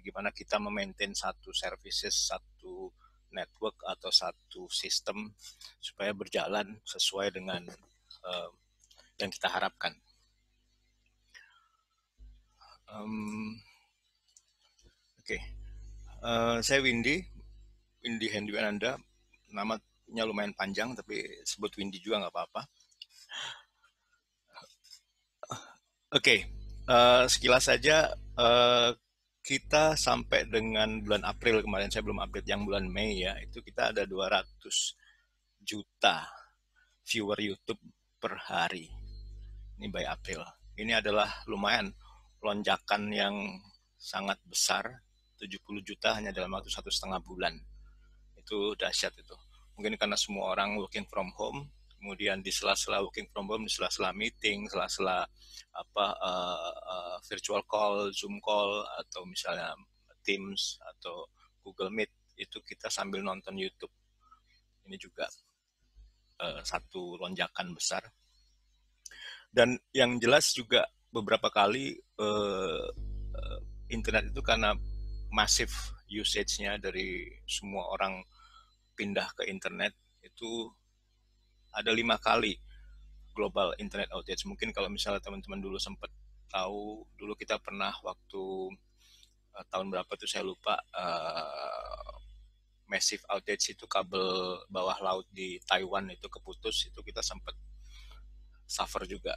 gimana kita memaintain satu services, satu network atau satu sistem supaya berjalan sesuai dengan uh, yang kita harapkan. Oke, saya Windy Hendy Anda. Namanya lumayan panjang, tapi sebut Windy juga nggak apa-apa. Oke, sekilas saja kita sampai dengan bulan April kemarin, saya belum update yang bulan Mei ya, itu kita ada 200 juta viewer YouTube per hari. Ini by April. Ini adalah lumayan lonjakan yang sangat besar, 70 juta hanya dalam waktu 1,5 bulan. Itu dahsyat itu. Mungkin karena semua orang working from home, kemudian di sela-sela working from home, di sela-sela meeting, sela-sela virtual call, Zoom call, atau misalnya Teams atau Google Meet, itu kita sambil nonton YouTube. Ini juga satu lonjakan besar. Dan yang jelas juga beberapa kali internet itu karena masif usage-nya dari semua orang pindah ke internet, itu ada 5 kali global internet outage. Mungkin kalau misalnya teman-teman dulu sempat tahu, dulu kita pernah waktu tahun berapa tuh saya lupa, massive outage itu kabel bawah laut di Taiwan itu keputus, itu kita sempat suffer juga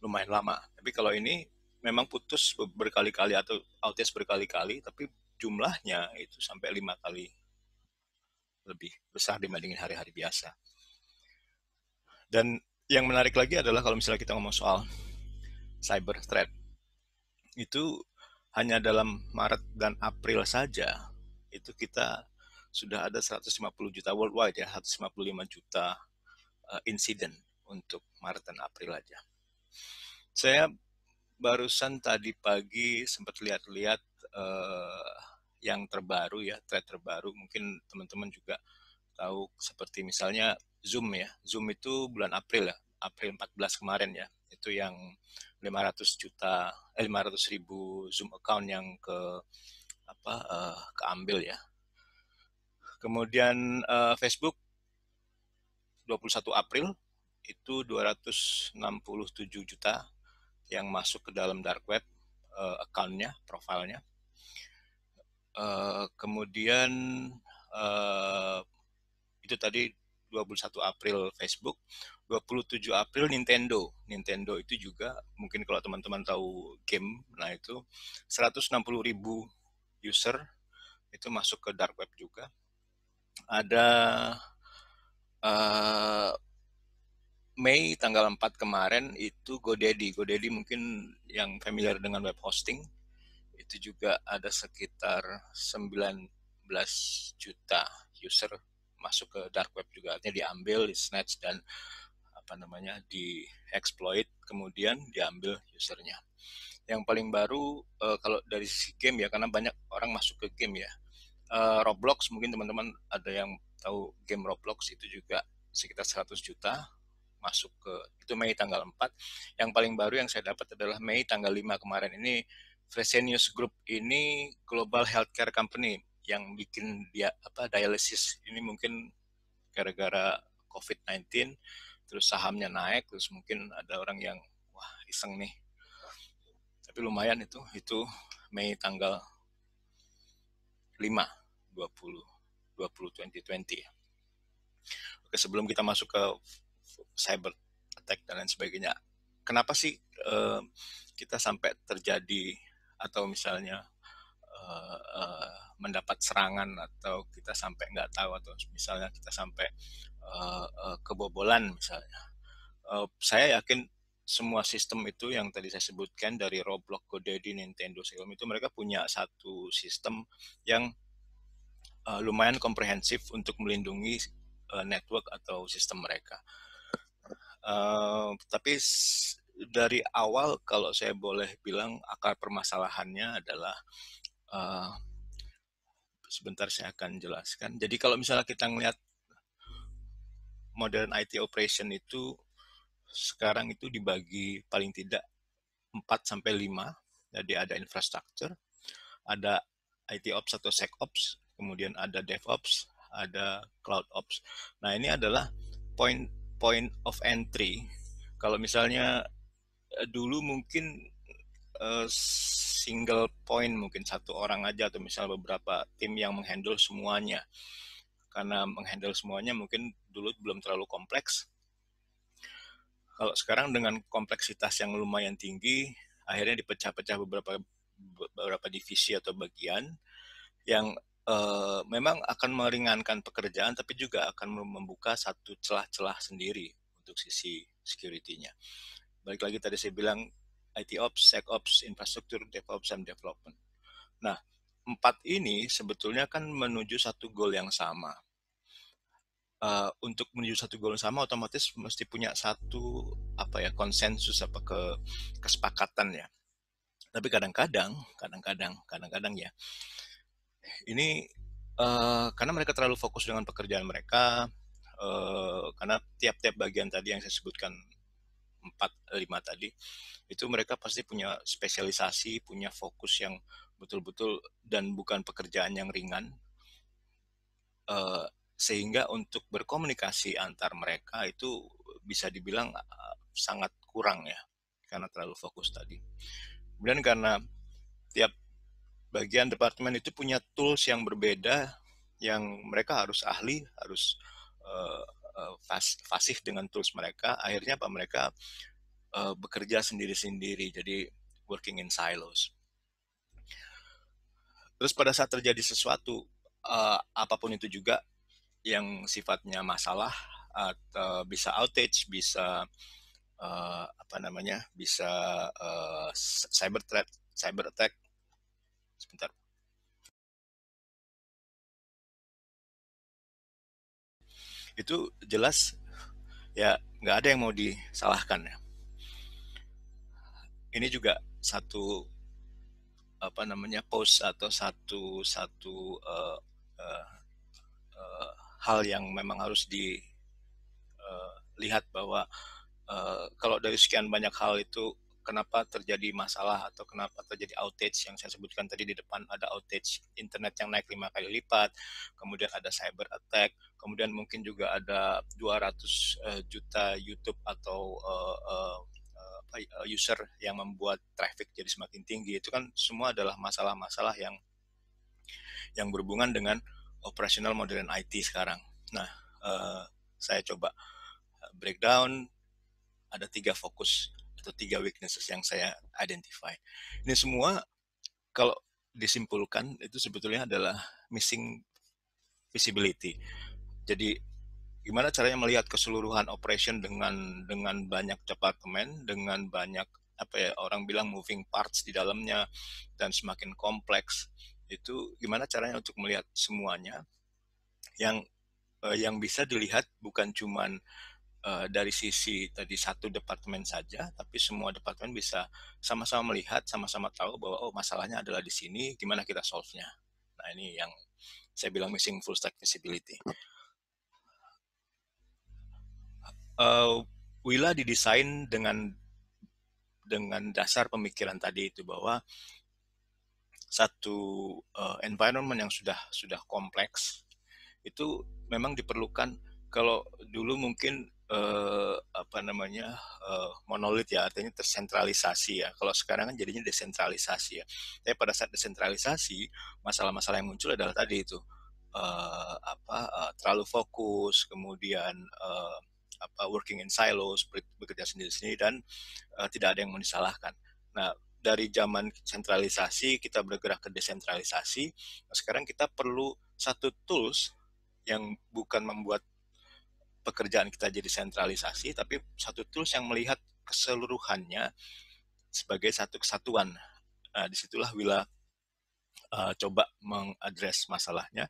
lumayan lama. Tapi kalau ini memang putus berkali-kali atau outage berkali-kali, tapi jumlahnya itu sampai 5 kali lebih besar dibandingin hari-hari biasa. Dan yang menarik lagi adalah kalau misalnya kita ngomong soal cyber threat, itu hanya dalam Maret dan April saja, itu kita sudah ada 150 juta worldwide ya, 155 juta insiden untuk Maret dan April aja. Saya barusan tadi pagi sempat lihat-lihat yang terbaru ya, thread terbaru. Mungkin teman-teman juga tahu seperti misalnya Zoom ya. Zoom itu bulan April ya, April 14 kemarin ya. Itu yang 500 ribu Zoom account yang keambil ya. Kemudian Facebook 21 April itu 267 juta yang masuk ke dalam dark web account-nya, profilnya. Kemudian itu tadi 21 April Facebook, 27 April Nintendo. Nintendo itu juga mungkin kalau teman-teman tahu game, nah itu 160 ribu user itu masuk ke dark web juga. Ada Mei tanggal 4 kemarin itu GoDaddy. GoDaddy mungkin yang familiar dengan web hosting, itu juga ada sekitar 19 juta user masuk ke dark web juga, artinya diambil, di snatch dan di exploit, kemudian diambil usernya. Yang paling baru kalau dari sisi game ya, karena banyak orang masuk ke game ya, Roblox, mungkin teman-teman ada yang tahu game Roblox, itu juga sekitar 100 juta masuk ke, itu Mei tanggal 4. Yang paling baru yang saya dapat adalah Mei tanggal 5 kemarin ini, Fresenius Group ini global healthcare company yang bikin dia dialisis ini, mungkin gara-gara COVID-19 terus sahamnya naik, terus mungkin ada orang yang wah iseng nih, tapi lumayan itu Mei tanggal 5 20 2020. Oke, sebelum kita masuk ke cyber attack dan lain sebagainya, kenapa sih kita sampai terjadi atau misalnya mendapat serangan, atau kita sampai nggak tahu, atau misalnya kita sampai kebobolan misalnya. Saya yakin semua sistem itu yang tadi saya sebutkan, dari Roblox, GoDaddy, Nintendo, Xiaomi, itu mereka punya satu sistem yang lumayan komprehensif untuk melindungi network atau sistem mereka. Tapi dari awal kalau saya boleh bilang, akar permasalahannya adalah sebentar saya akan jelaskan. Jadi kalau misalnya kita ngelihat modern IT operation itu sekarang itu dibagi paling tidak 4 sampai 5. Jadi ada infrastructure, ada IT Ops atau SecOps, kemudian ada DevOps, ada Cloud Ops. Nah, ini adalah point point of entry. Kalau misalnya dulu mungkin single point, mungkin satu orang aja atau misal beberapa tim yang menghandle semuanya. Karena menghandle semuanya mungkin dulu belum terlalu kompleks. Kalau sekarang dengan kompleksitas yang lumayan tinggi, akhirnya dipecah-pecah beberapa divisi atau bagian yang memang akan meringankan pekerjaan, tapi juga akan membuka satu celah-celah sendiri untuk sisi security-nya. Balik lagi tadi saya bilang IT Ops, SecOps, infrastruktur, DevOps, dan development. Nah, 4 ini sebetulnya kan menuju satu goal yang sama. Untuk menuju satu goal yang sama, otomatis mesti punya satu konsensus kesepakatan ya. Tapi kadang-kadang ya, ini karena mereka terlalu fokus dengan pekerjaan mereka, karena tiap-tiap bagian tadi yang saya sebutkan 4-5 tadi, itu mereka pasti punya spesialisasi, punya fokus yang betul-betul dan bukan pekerjaan yang ringan, sehingga untuk berkomunikasi antar mereka itu bisa dibilang sangat kurang ya, karena terlalu fokus tadi. Kemudian karena tiap bagian departemen itu punya tools yang berbeda, yang mereka harus ahli, harus fasih dengan tools mereka, akhirnya mereka bekerja sendiri-sendiri, jadi working in silos. Terus pada saat terjadi sesuatu, apapun itu juga yang sifatnya masalah, atau bisa outage, bisa bisa cyber attack. Sebentar. Itu jelas ya, nggak ada yang mau disalahkan ya. Ini juga satu post atau satu uh, hal yang memang harus dilihat bahwa kalau dari sekian banyak hal itu, kenapa terjadi masalah atau kenapa terjadi outage yang saya sebutkan tadi di depan, ada outage internet yang naik 5 kali lipat, kemudian ada cyber attack, kemudian mungkin juga ada 200 juta YouTube atau user yang membuat traffic jadi semakin tinggi. Itu kan semua adalah masalah-masalah yang berhubungan dengan operasional modern IT sekarang. Nah, saya coba breakdown, ada 3 fokus atau 3 weaknesses yang saya identify. Ini semua kalau disimpulkan itu sebetulnya adalah missing visibility. Jadi gimana caranya melihat keseluruhan operation dengan banyak departemen, dengan banyak orang bilang moving parts di dalamnya dan semakin kompleks. Itu gimana caranya untuk melihat semuanya yang bisa dilihat bukan cuman dari sisi tadi satu departemen saja, tapi semua departemen bisa sama-sama melihat, sama-sama tahu bahwa masalahnya adalah di sini, gimana kita solve-nya. Nah, ini yang saya bilang missing full stack visibility. Willa didesain dengan dasar pemikiran tadi itu, bahwa satu environment yang sudah kompleks itu memang diperlukan. Kalau dulu mungkin monolit ya, artinya tersentralisasi ya. Kalau sekarang kan jadinya desentralisasi ya. Tapi pada saat desentralisasi, masalah-masalah yang muncul adalah tadi itu terlalu fokus, kemudian working in silos, bekerja sendiri-sendiri, dan tidak ada yang mau disalahkan. Nah, dari zaman sentralisasi kita bergerak ke desentralisasi. Nah, sekarang kita perlu satu tools yang bukan membuat pekerjaan kita jadi sentralisasi, tapi satu tools yang melihat keseluruhannya sebagai satu kesatuan. Nah, disitulah Willa coba mengadres masalahnya.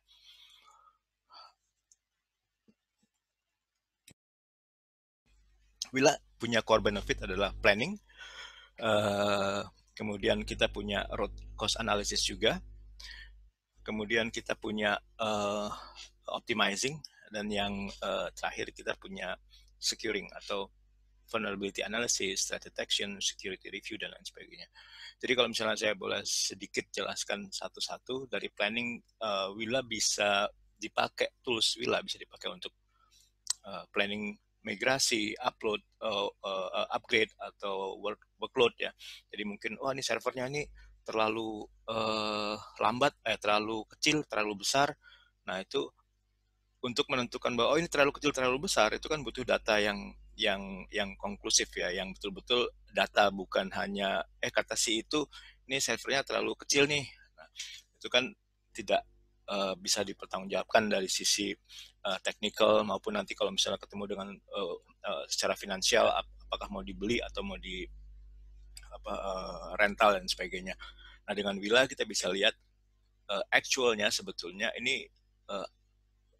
Willa punya core benefit adalah planning, kemudian kita punya root cost analysis juga, kemudian kita punya optimizing, dan yang terakhir kita punya securing atau vulnerability analysis, threat detection, security review, dan lain sebagainya. Jadi kalau misalnya saya boleh sedikit jelaskan satu-satu, dari planning Willa bisa dipakai, tools Willa bisa dipakai untuk planning migrasi, upload, upgrade atau workload ya. Jadi mungkin ini servernya ini terlalu lambat, terlalu kecil, terlalu besar. Nah itu untuk menentukan bahwa ini terlalu kecil, terlalu besar, itu kan butuh data yang konklusif ya, yang betul-betul data, bukan hanya kata si itu ini servernya terlalu kecil nih. Nah, itu kan tidak bisa dipertanggungjawabkan dari sisi technical, maupun nanti kalau misalnya ketemu dengan secara finansial, apakah mau dibeli atau mau di rental dan sebagainya. Nah dengan Willa kita bisa lihat actualnya sebetulnya ini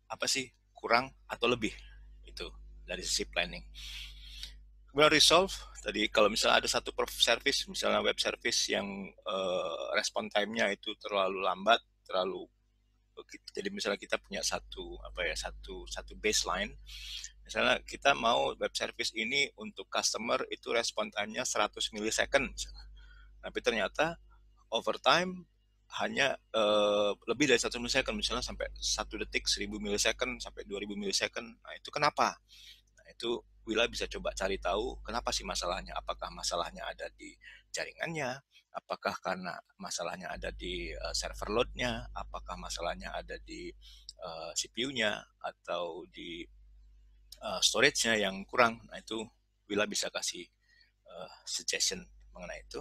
apa sih kurang atau lebih itu dari sisi planning. Kemudian resolve tadi, kalau misalnya ada satu service, misalnya web service yang respon time-nya itu terlalu lambat, terlalu, jadi misalnya kita punya satu baseline, misalnya kita mau web service ini untuk customer itu respon time-nya 100 millisecond misalnya. Tapi ternyata over time hanya lebih dari 1 millisecond, misalnya sampai 1 detik 1000 millisecond sampai 2000 millisecond. Nah itu kenapa? Nah itu Willa bisa coba cari tahu kenapa sih masalahnya. Apakah masalahnya ada di jaringannya? Apakah karena masalahnya ada di server load-nya? Apakah masalahnya ada di CPU-nya atau di storage-nya yang kurang? Nah itu Willa bisa kasih suggestion mengenai itu.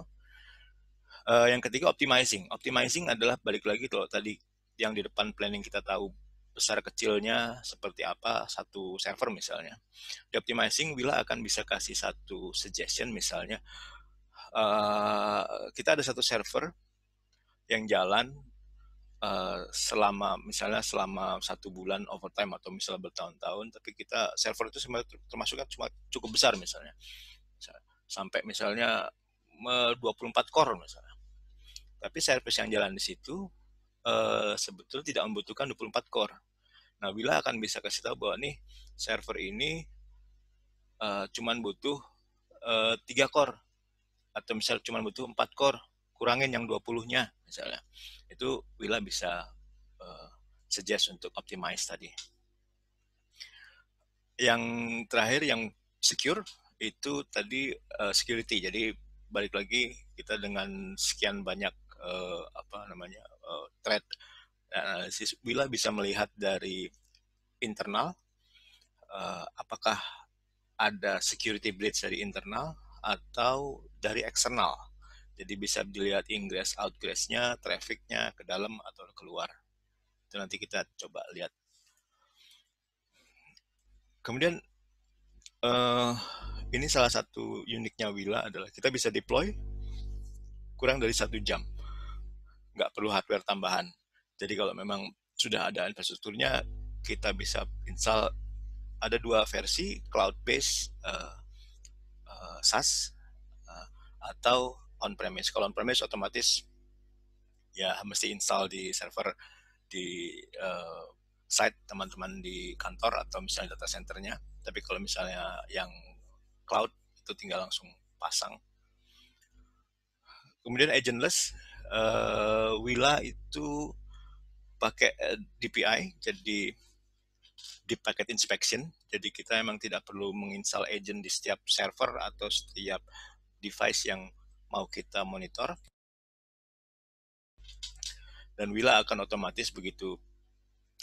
Yang ketiga optimizing. Optimizing adalah balik lagi kalau tadi yang di depan planning kita tahu besar kecilnya seperti apa satu server misalnya. Di optimizing Willa akan bisa kasih satu suggestion, misalnya kita ada satu server yang jalan selama 1 bulan overtime atau misalnya bertahun-tahun, tapi kita server itu termasuknya cuma cukup besar misalnya sampai misalnya 24 core misalnya. Tapi service yang jalan di situ sebetulnya tidak membutuhkan 24 core. Nah, Willa akan bisa kasih tahu bahwa nih server ini cuman butuh 3 core, atau misal cuman butuh 4 core, kurangin yang 20-nya misalnya. Itu Willa bisa suggest untuk optimize tadi. Yang terakhir yang secure itu tadi security. Jadi balik lagi kita dengan sekian banyak threat analisis, Willa bisa melihat dari internal apakah ada security breach dari internal atau dari eksternal. Jadi bisa dilihat ingress outgress-nya, traffic-nya ke dalam atau keluar. Itu nanti kita coba lihat. Kemudian ini salah satu uniknya Willa adalah kita bisa deploy kurang dari 1 jam. Nggak perlu hardware tambahan. Jadi kalau memang sudah ada infrastrukturnya, kita bisa install. Ada 2 versi, cloud-based SaaS atau on-premise. Kalau on-premise otomatis ya mesti install di server di site teman-teman di kantor atau misalnya data centernya. Tapi kalau misalnya yang cloud itu tinggal langsung pasang. Kemudian agentless, Willa itu pakai DPI, jadi Deep Packet Inspection. Jadi kita memang tidak perlu menginstal agent di setiap server atau setiap device yang mau kita monitor. Dan Willa akan otomatis begitu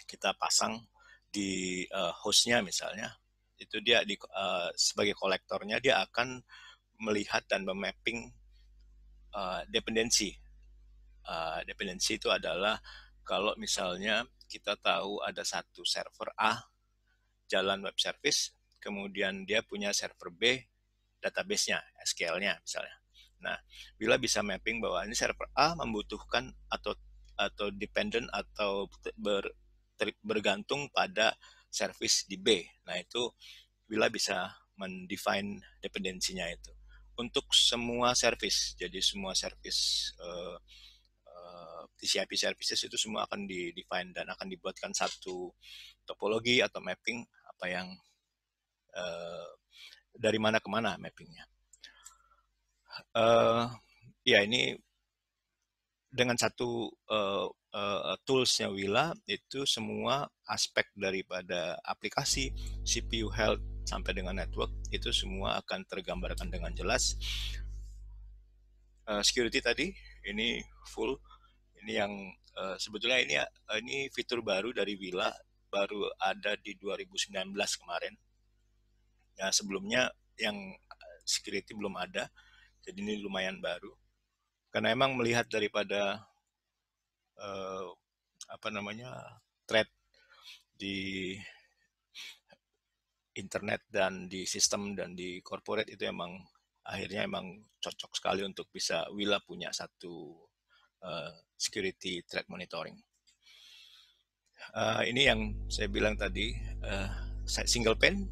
kita pasang di hostnya misalnya, itu dia sebagai kolektornya dia akan melihat dan memapping dependensi. Dependensi itu adalah kalau misalnya kita tahu ada satu server A jalan web service, kemudian dia punya server B database-nya, SQL-nya misalnya. Nah, Willa bisa mapping bahwa ini server A membutuhkan atau dependent atau bergantung pada service di B. Nah, itu Willa bisa mendefine dependensinya itu untuk semua service. Jadi semua service TCP services itu semua akan di-define dan akan dibuatkan satu topologi atau mapping apa yang dari mana ke mana mappingnya. Uh, ya ini dengan satu toolsnya Wila itu semua aspek daripada aplikasi CPU health sampai dengan network itu semua akan tergambarkan dengan jelas. Security tadi ini full, ini yang sebetulnya ini fitur baru dari Wila, baru ada di 2019 kemarin. Ya sebelumnya yang security belum ada, jadi ini lumayan baru. Karena emang melihat daripada uh, apa namanya threat di internet dan di sistem dan di corporate itu emang akhirnya emang cocok sekali untuk bisa Wila punya satu security threat monitoring. Ini yang saya bilang tadi, single pane,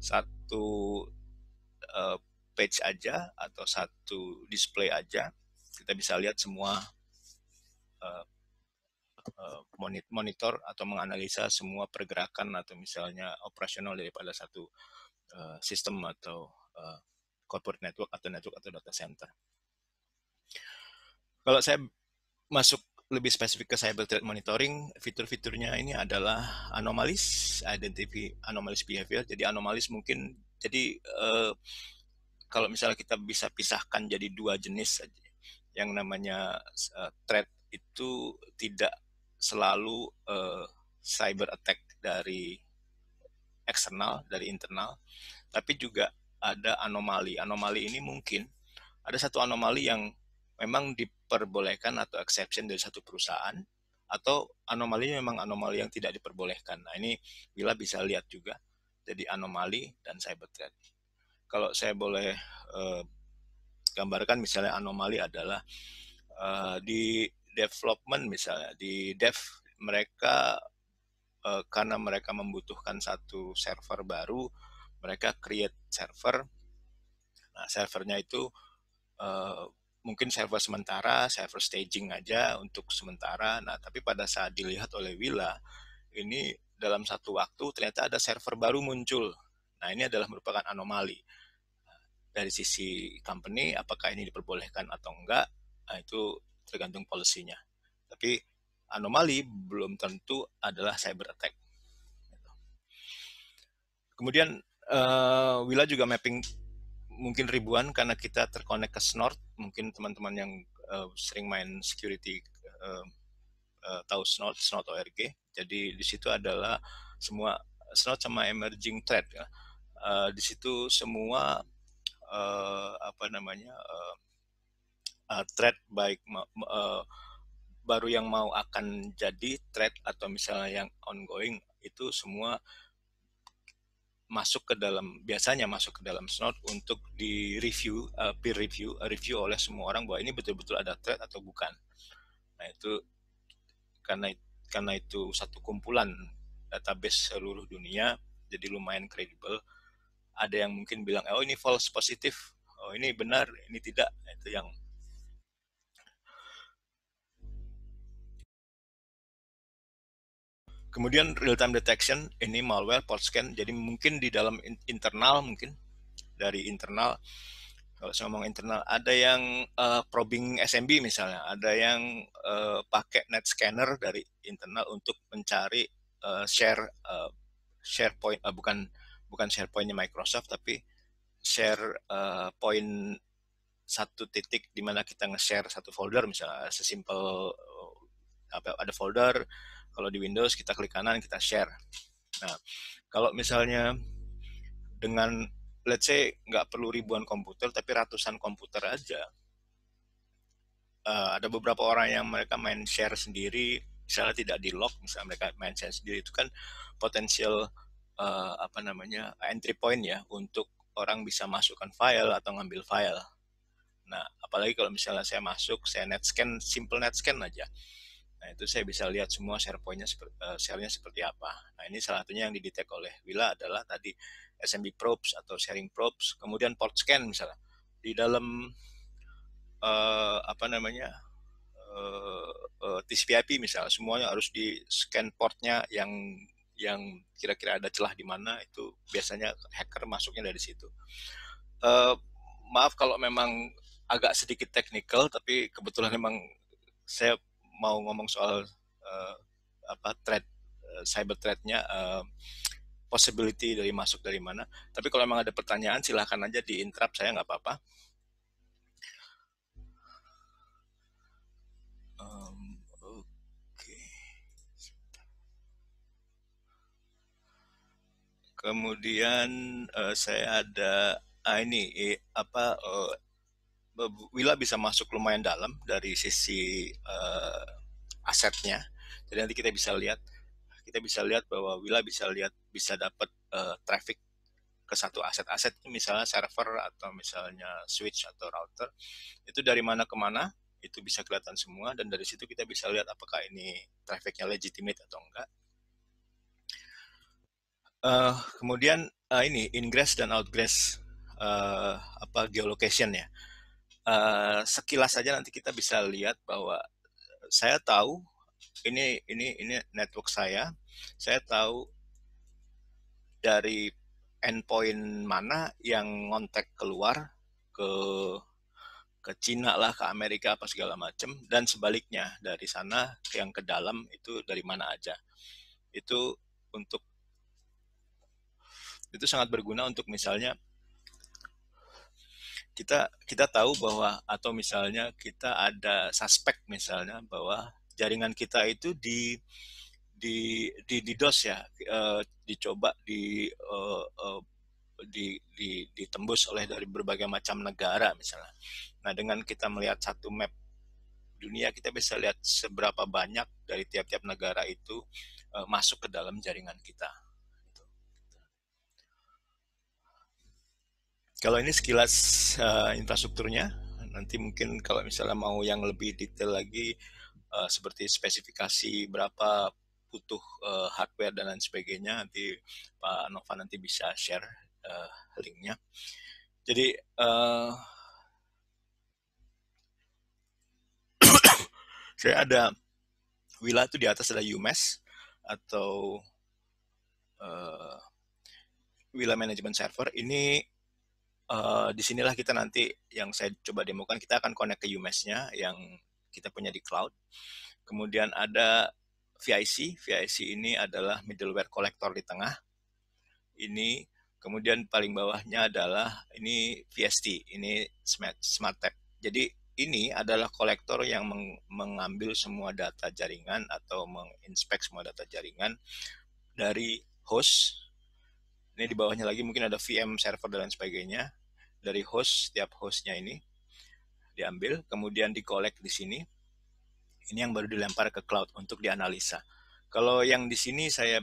satu uh, page aja atau satu display aja, kita bisa lihat semua uh, monitor atau menganalisa semua pergerakan atau misalnya operasional daripada satu sistem atau corporate network atau data center. Kalau saya masuk lebih spesifik ke cyber threat monitoring, fitur-fiturnya ini adalah anomalies, identify anomalies behavior. Jadi anomalies mungkin, jadi kalau misalnya kita bisa pisahkan jadi dua jenis saja. Yang namanya threat itu tidak selalu cyber attack dari eksternal, dari internal, tapi juga ada anomali. Anomali ini mungkin ada satu anomali yang memang diperbolehkan atau exception dari satu perusahaan, atau anomalinya memang anomali yang tidak diperbolehkan. Nah ini Bila bisa lihat juga, jadi anomali dan cyber threat. Kalau saya boleh gambarkan misalnya anomali adalah di development misalnya, di dev mereka karena mereka membutuhkan satu server baru, mereka create server. Nah, servernya itu uh, mungkin server sementara, server staging aja untuk sementara. Nah, tapi pada saat dilihat oleh Wila, ini dalam satu waktu ternyata ada server baru muncul. Nah, ini adalah merupakan anomali. Dari sisi company, apakah ini diperbolehkan atau enggak, nah, itu tergantung polisinya. Tapi anomali belum tentu adalah cyber attack. Kemudian Wila juga mapping mungkin ribuan karena kita terkonek ke Snort. Mungkin teman-teman yang sering main security tahu Snort ORG. Jadi di situ adalah semua Snort sama emerging threat. Ya. Di situ semua apa namanya threat baik baru yang mau akan jadi threat atau misalnya yang ongoing itu semua masuk ke dalam, biasanya masuk ke dalam Snort untuk di review, peer review oleh semua orang bahwa ini betul-betul ada threat atau bukan. Nah itu karena karena itu satu kumpulan database seluruh dunia, jadi lumayan kredibel. Ada yang mungkin bilang, oh ini false positif, oh ini benar, ini tidak. Itu yang kemudian real time detection, ini malware, port scan. Jadi mungkin di dalam internal, mungkin dari internal, kalau saya ngomong internal, ada yang probing SMB misalnya, ada yang pakai net scanner dari internal untuk mencari share point, bukan share pointnya Microsoft, tapi share point satu titik di mana kita nge-share satu folder, misalnya sesimpel ada folder, kalau di Windows kita klik kanan kita share. Nah kalau misalnya dengan let's say nggak perlu ribuan komputer tapi ratusan komputer aja, ada beberapa orang yang mereka main share sendiri, misalnya tidak di lock, misalnya mereka main share sendiri, itu kan potensial apa namanya entry point ya untuk orang bisa masukkan file atau ngambil file. Nah apalagi kalau misalnya saya masuk, saya net scan, simple net scan aja, nah itu saya bisa lihat semua share pointnya, share-nya seperti apa. Nah ini salah satunya yang didetek oleh Wila adalah tadi SMB probes atau sharing probes, kemudian port scan misalnya di dalam apa namanya TCP/IP misalnya, semuanya harus di scan portnya yang kira-kira ada celah di mana, itu biasanya hacker masuknya dari situ. Maaf kalau memang agak sedikit teknikal, tapi kebetulan memang saya mau ngomong soal threat, cyber threatnya, possibility dari masuk dari mana. Tapi kalau memang ada pertanyaan silahkan aja di interrupt saya, nggak apa-apa. Oke. Okay. Kemudian saya ada ini Willa bisa masuk lumayan dalam dari sisi asetnya. Jadi nanti kita bisa lihat bahwa Willa bisa dapat traffic ke satu aset-aset, misalnya server atau misalnya switch atau router, itu dari mana ke mana itu bisa kelihatan semua, dan dari situ kita bisa lihat apakah ini trafficnya legitimate atau enggak. Kemudian ini ingress dan outgress geolocation ya. Sekilas saja nanti kita bisa lihat bahwa saya tahu ini network saya tahu dari endpoint mana yang ngontek keluar ke Cina lah, ke Amerika apa segala macam, dan sebaliknya dari sana yang ke dalam itu dari mana aja. Itu untuk itu sangat berguna untuk misalnya kita tahu bahwa, atau misalnya kita ada suspek misalnya bahwa jaringan kita itu di DOS ya, dicoba ditembus oleh dari berbagai macam negara misalnya. Nah, dengan kita melihat satu map dunia, kita bisa lihat seberapa banyak dari tiap-tiap negara itu masuk ke dalam jaringan kita. Kalau ini sekilas infrastrukturnya. Nanti mungkin kalau misalnya mau yang lebih detail lagi, seperti spesifikasi berapa butuh hardware dan lain sebagainya, nanti Pak Nova nanti bisa share linknya. Jadi saya ada Willa itu di atas ada UMass atau Willa Management Server. Ini disinilah kita nanti, yang saya coba demokan, kita akan connect ke UMass-nya yang kita punya di cloud. Kemudian ada VIC. VIC ini adalah middleware collector di tengah. Ini kemudian paling bawahnya adalah ini VST, ini Smart Tap. Jadi ini adalah kolektor yang mengambil semua data jaringan atau menginspek semua data jaringan dari host. Ini di bawahnya lagi mungkin ada VM server dan lain sebagainya. Dari host, setiap hostnya ini diambil, kemudian dikolek di sini. Ini yang baru dilempar ke cloud untuk dianalisa. Kalau yang di sini saya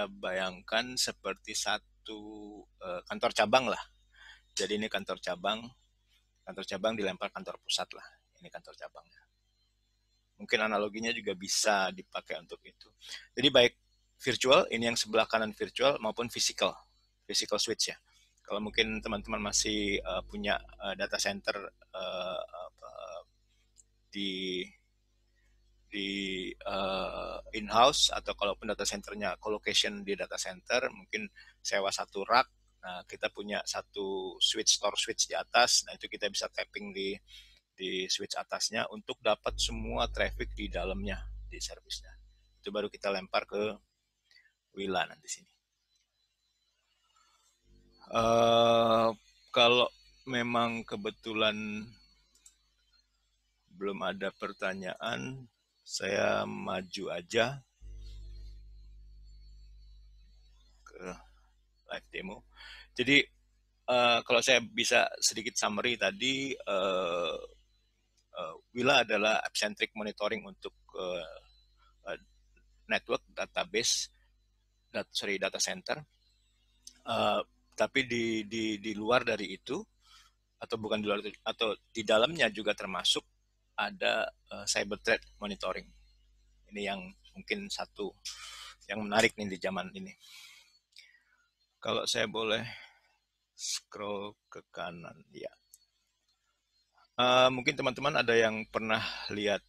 bayangkan seperti satu kantor cabang lah. Jadi ini kantor cabang dilempar kantor pusat lah. Ini kantor cabangnya. Mungkin analoginya juga bisa dipakai untuk itu. Jadi baik virtual, ini yang sebelah kanan virtual, maupun physical switch ya. Kalau mungkin teman-teman masih punya data center di in-house, atau kalaupun data centernya colocation di data center, mungkin sewa satu rack. Nah, kita punya satu store switch di atas. Nah, itu kita bisa tapping di switch atasnya untuk dapat semua traffic di dalamnya, di servisnya. Itu baru kita lempar ke Willa nanti sini. Kalau memang kebetulan belum ada pertanyaan, saya maju aja ke live demo. Jadi kalau saya bisa sedikit summary tadi, Willa adalah app-centric monitoring untuk network, database, data center. Tapi di luar dari itu, atau bukan di luar itu, atau di dalamnya juga termasuk ada cyber threat monitoring. Ini yang mungkin satu yang menarik nih di zaman ini. Kalau saya boleh scroll ke kanan, ya. Mungkin teman-teman ada yang pernah lihat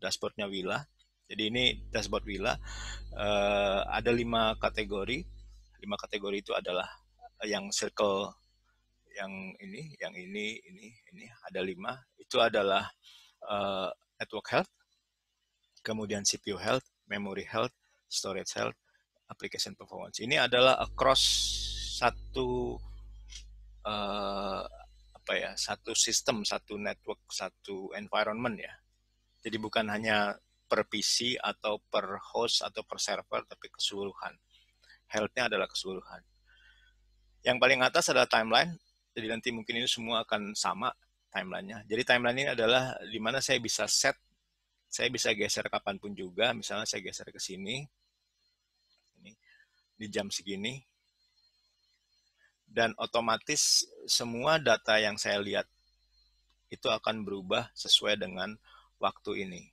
dashboardnya Willa. Jadi ini dashboard Willa. Ada 5 kategori. 5 kategori itu adalah yang circle, yang ini ada 5. Itu adalah network health, kemudian CPU health, memory health, storage health, application performance. Ini adalah across satu satu sistem, satu network, satu environment ya. Jadi bukan hanya per PC atau per host atau per server, tapi keseluruhan. Health-nya adalah keseluruhan. Yang paling atas adalah timeline. Jadi nanti mungkin ini semua akan sama timelinenya. Jadi timeline ini adalah di mana saya bisa set, saya bisa geser kapanpun juga. Misalnya saya geser ke sini, ini di jam segini, dan otomatis semua data yang saya lihat itu akan berubah sesuai dengan waktu ini.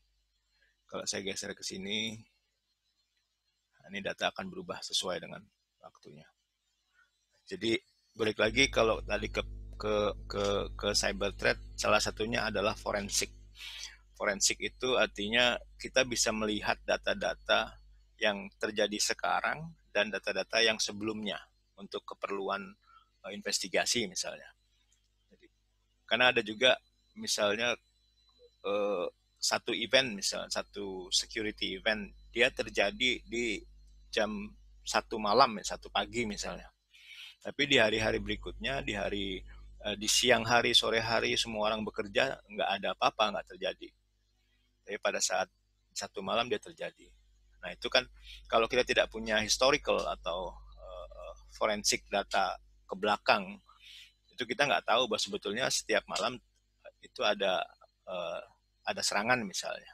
Kalau saya geser ke sini, ini data akan berubah sesuai dengan waktunya. Jadi balik lagi, kalau tadi ke cyber threat, salah satunya adalah forensik. Forensik itu artinya kita bisa melihat data-data yang terjadi sekarang dan data-data yang sebelumnya untuk keperluan investigasi misalnya. Jadi, karena ada juga misalnya satu event, misalnya satu security event, dia terjadi di jam 1 malam, 1 pagi misalnya. Tapi di hari-hari berikutnya, di siang hari, sore hari, semua orang bekerja, nggak ada apa-apa, nggak terjadi. Tapi pada saat 1 malam dia terjadi. Nah itu kan kalau kita tidak punya historical atau forensik data ke belakang, itu kita nggak tahu bahwa sebetulnya setiap malam itu ada serangan misalnya.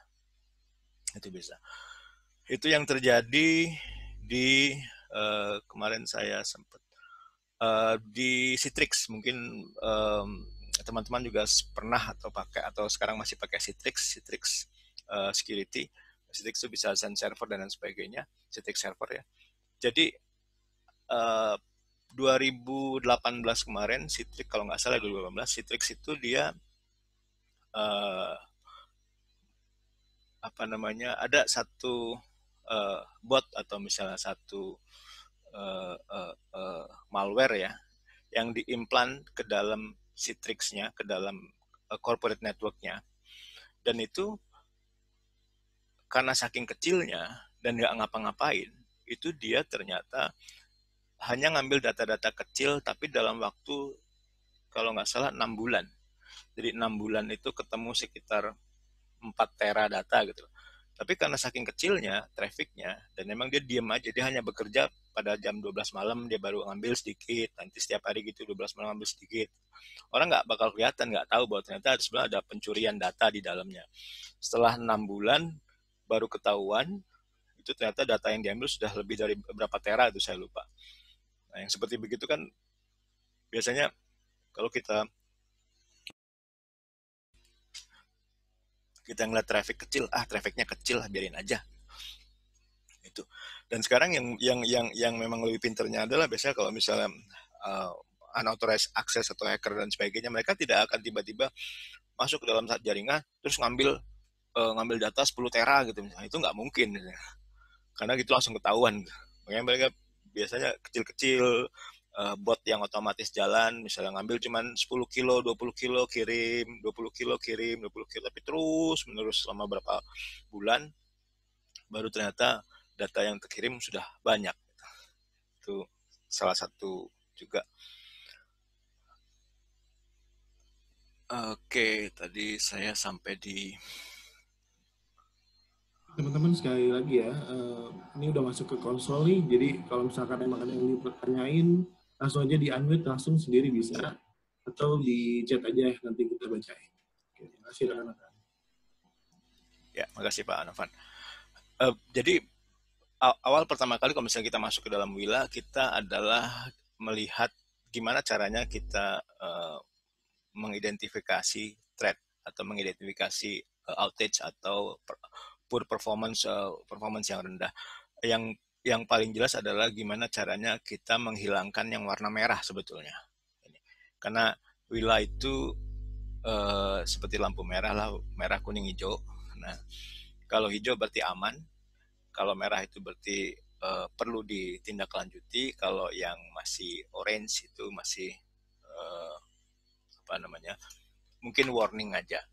Itu bisa. Itu yang terjadi di kemarin saya sempat di Citrix. Mungkin teman-teman juga pernah atau pakai atau sekarang masih pakai Citrix security. Citrix itu bisa send server dan lain sebagainya, Citrix server ya. Jadi 2018 kemarin Citrix, kalau nggak salah 2018, Citrix itu dia ada satu bot atau misalnya satu malware ya, yang diimplant ke dalam Citrix-nya, ke dalam corporate network-nya. Dan itu karena saking kecilnya dan nggak ngapa-ngapain, itu dia ternyata hanya ngambil data-data kecil, tapi dalam waktu kalau nggak salah 6 bulan. Jadi 6 bulan itu ketemu sekitar 4 tera data gitu. Tapi karena saking kecilnya trafficnya, dan memang dia diam aja, dia hanya bekerja pada jam 12 malam, dia baru ngambil sedikit, nanti setiap hari gitu 12 malam ngambil sedikit. Orang nggak bakal kelihatan, nggak tahu bahwa ternyata sebenarnya ada pencurian data di dalamnya. Setelah 6 bulan baru ketahuan, itu ternyata data yang diambil sudah lebih dari berapa tera, itu saya lupa. Nah yang seperti begitu kan biasanya kalau kita ngeliat traffic kecil, trafficnya kecil lah, biarin aja itu. Dan sekarang yang memang lebih pinternya adalah biasanya kalau misalnya unauthorized access atau hacker dan sebagainya, mereka tidak akan tiba-tiba masuk ke dalam jaringan terus ngambil data 10 tera gitu misalnya. Itu nggak mungkin karena gitu langsung ketahuan. Makanya mereka biasanya kecil-kecil, bot yang otomatis jalan, misalnya ngambil cuman 10 kilo, 20 kilo kirim, 20 kilo kirim, 20 kilo, tapi terus menerus selama berapa bulan, baru ternyata data yang terkirim sudah banyak. Itu salah satu juga. Oke, tadi saya sampai di... Teman-teman sekali lagi ya, ini udah masuk ke konsol nih, jadi kalau misalkan emang ada yang dipertanyain, langsung aja di-unmute, langsung sendiri bisa, atau di chat aja nanti kita bacain. Oke, terima kasih rekan-rekan. Ya, makasih Pak Anovan. Jadi awal pertama kali kalau misalnya kita masuk ke dalam Willa, kita adalah melihat gimana caranya kita mengidentifikasi threat atau mengidentifikasi outage atau poor performance yang rendah. Yang paling jelas adalah gimana caranya kita menghilangkan yang warna merah sebetulnya. Karena Willa itu seperti lampu merah lah, merah, kuning, hijau. Nah, Kalau hijau berarti aman, kalau merah itu berarti perlu ditindaklanjuti, kalau yang masih orange itu masih uh, apa namanya, mungkin warning aja.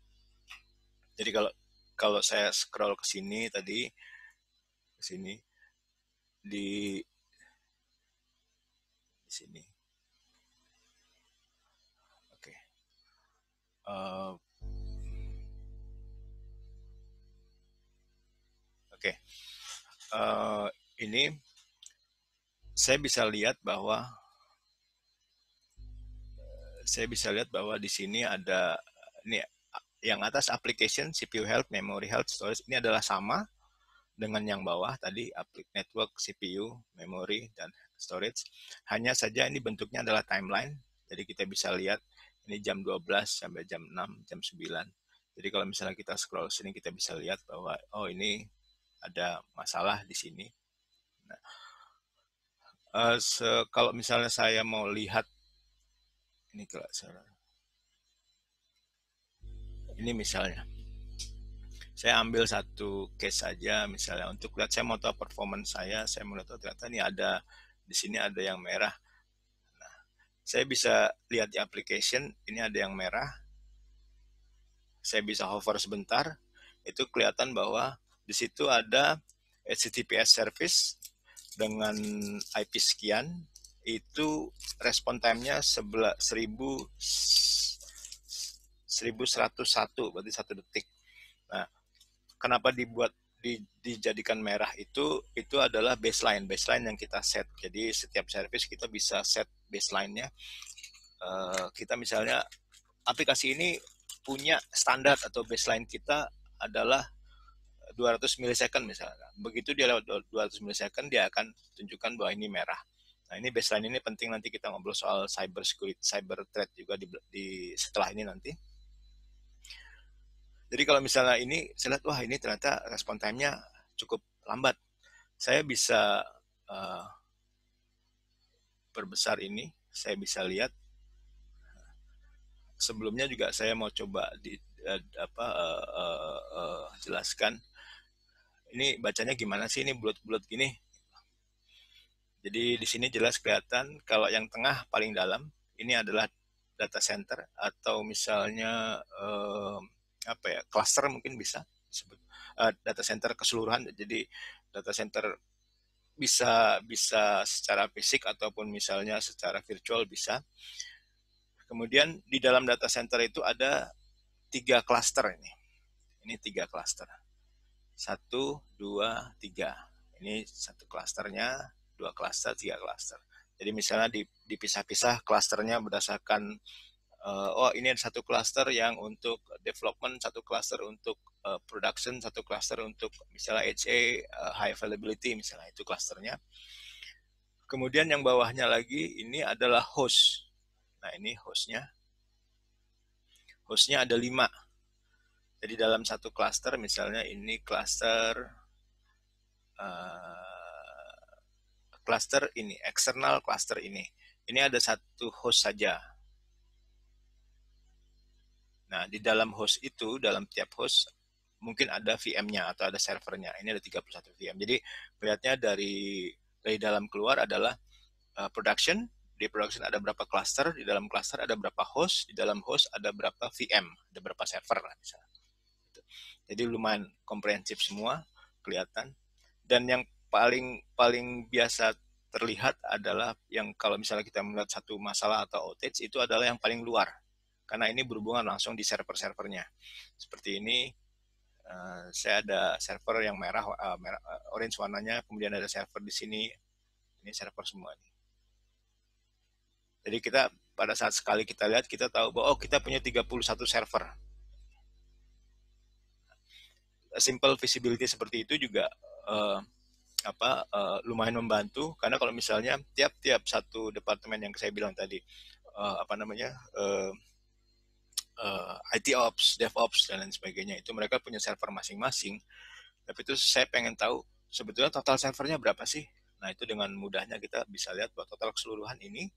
Jadi kalau kalau saya scroll ke sini tadi, ke sini di sini, oke. Okay. Oke. Okay. Ini saya bisa lihat bahwa di sini ada ini yang atas application, CPU health, memory health, storage, ini adalah sama dengan yang bawah tadi, network, CPU, memory, dan storage. Hanya saja ini bentuknya adalah timeline, jadi kita bisa lihat ini jam 12 sampai jam 6, jam 9. Jadi kalau misalnya kita scroll sini, kita bisa lihat bahwa oh ini ada masalah di sini. Nah, kalau misalnya saya mau lihat ini, ini misalnya saya ambil satu case saja, misalnya untuk lihat, saya mau tahu performance saya mau tahu ternyata ini ada di sini ada yang merah. Nah, saya bisa lihat di application, ini ada yang merah. Saya bisa hover sebentar, itu kelihatan bahwa di situ ada HTTPS service dengan IP sekian, itu respon time-nya 1101, berarti 1 detik. Nah, kenapa dijadikan merah itu adalah baseline yang kita set. Jadi setiap service kita bisa set baseline-nya. Kita misalnya aplikasi ini punya standar atau baseline kita adalah 200 milisecond misalnya. Begitu dia lewat 200 milisecond, dia akan tunjukkan bahwa ini merah. Nah, ini baseline ini penting, nanti kita ngobrol soal cyber security, cyber threat juga di setelah ini nanti. Jadi kalau misalnya ini, saya lihat, wah ini ternyata respon time-nya cukup lambat. Saya bisa perbesar ini, saya bisa lihat. Sebelumnya juga saya mau coba jelaskan. Ini bacanya gimana sih, ini bulat-bulat gini. Jadi di sini jelas kelihatan kalau yang tengah paling dalam ini adalah data center, atau misalnya apa ya, cluster mungkin bisa disebut data center keseluruhan. Jadi data center bisa secara fisik ataupun misalnya secara virtual bisa. Kemudian di dalam data center itu ada 3 cluster ini. Ini 3 cluster. 1, 2, 3. Ini satu clusternya, 2 cluster, 3 cluster. Jadi misalnya dipisah-pisah clusternya berdasarkan oh ini ada satu cluster yang untuk development, satu cluster untuk production, satu cluster untuk misalnya HA, high availability misalnya, itu clusternya. Kemudian yang bawahnya lagi ini adalah host. Nah ini hostnya. Hostnya ada 5. Jadi dalam satu cluster, misalnya ini cluster ini, external cluster ini. Ini ada satu host saja. Nah, di dalam host itu, dalam tiap host mungkin ada VM-nya atau ada servernya. Ini ada 31 VM. Jadi melihatnya dari dalam keluar adalah production. Di production ada berapa cluster, di dalam cluster ada berapa host, di dalam host ada berapa VM, ada berapa server lah misalnya. Jadi lumayan komprehensif semua, kelihatan. Dan yang paling biasa terlihat adalah yang kalau misalnya kita melihat satu masalah atau outage, itu adalah yang paling luar, karena ini berhubungan langsung di server-servernya. Seperti ini, saya ada server yang merah, orange warnanya, kemudian ada server di sini, ini server semua nih. Jadi kita pada saat sekali kita lihat, kita tahu bahwa oh kita punya 31 server. Simple visibility seperti itu juga lumayan membantu, karena kalau misalnya tiap satu departemen yang saya bilang tadi, IT Ops, DevOps, dan lain sebagainya, itu mereka punya server masing-masing. Tapi itu saya pengen tahu sebetulnya total servernya berapa sih. Nah itu dengan mudahnya kita bisa lihat bahwa total keseluruhan ini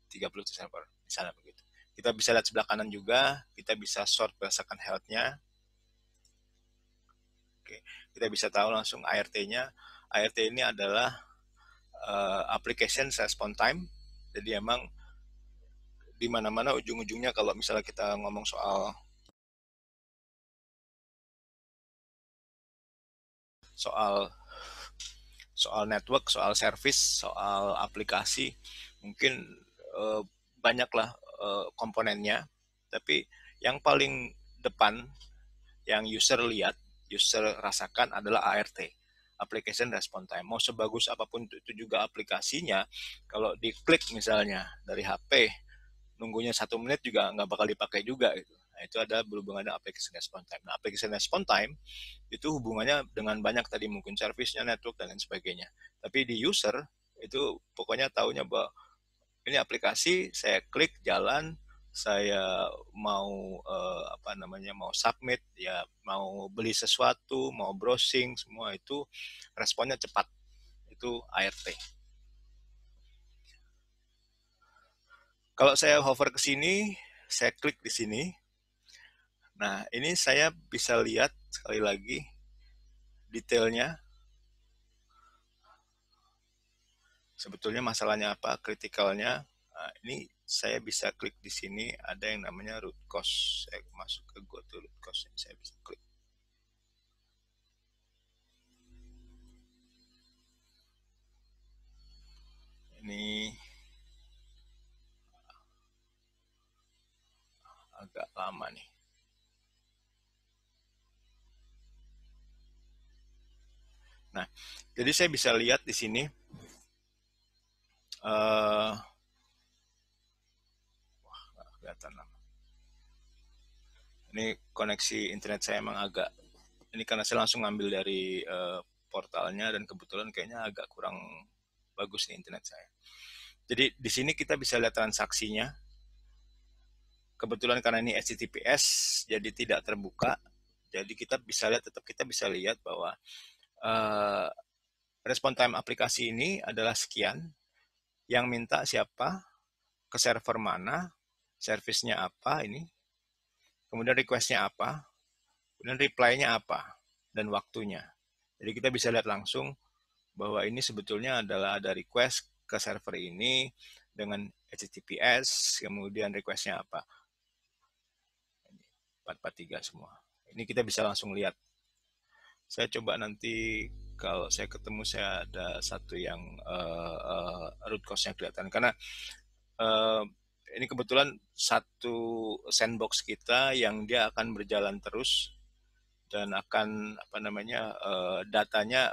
30 server, misalnya begitu. Kita bisa lihat sebelah kanan juga, kita bisa sort berdasarkan health-nya. Oke, kita bisa tahu langsung ART-nya. ART ini adalah application response time. Jadi emang di mana-mana ujung-ujungnya kalau misalnya kita ngomong soal soal soal network, soal service, soal aplikasi, mungkin eh, banyaklah komponennya. Tapi yang paling depan yang user lihat, user rasakan adalah ART, application response time. Mau sebagus apapun itu juga aplikasinya, kalau diklik misalnya dari HP, nunggunya 1 menit juga nggak bakal dipakai juga gitu. Nah, itu ada berhubungan dengan application response time. Nah, application response time itu hubungannya dengan banyak tadi, mungkin servisnya, network, dan lain sebagainya. Tapi di user itu pokoknya taunya bahwa ini aplikasi, saya klik jalan, saya mau mau submit ya, mau beli sesuatu, mau browsing, semua itu responnya cepat. Itu ART. Kalau saya hover ke sini, saya klik di sini. Nah, ini saya bisa lihat sekali lagi detailnya. Sebetulnya masalahnya apa, kritikalnya. Nah, ini saya bisa klik di sini, ada yang namanya root cause. Saya masuk ke go to root cause, saya bisa klik. Ini agak lama nih. Nah, jadi saya bisa lihat di sini kelihatan lama. Ini koneksi internet saya emang agak, ini karena saya langsung ngambil dari portalnya, dan kebetulan kayaknya agak kurang bagus nih internet saya. Jadi di sini kita bisa lihat transaksinya. Kebetulan karena ini HTTPS, jadi tidak terbuka. Jadi kita bisa lihat, tetap kita bisa lihat bahwa uh, response time aplikasi ini adalah sekian. Yang minta siapa, ke server mana, servisnya apa ini, kemudian requestnya apa, kemudian reply-nya apa, dan waktunya. Jadi kita bisa lihat langsung bahwa ini sebetulnya adalah ada request ke server ini dengan HTTPS, kemudian requestnya apa. 443 semua. Ini kita bisa langsung lihat. Saya coba nanti kalau saya ketemu, saya ada satu yang root cause-nya kelihatan. Karena uh, ini kebetulan satu sandbox kita yang dia akan berjalan terus, dan akan datanya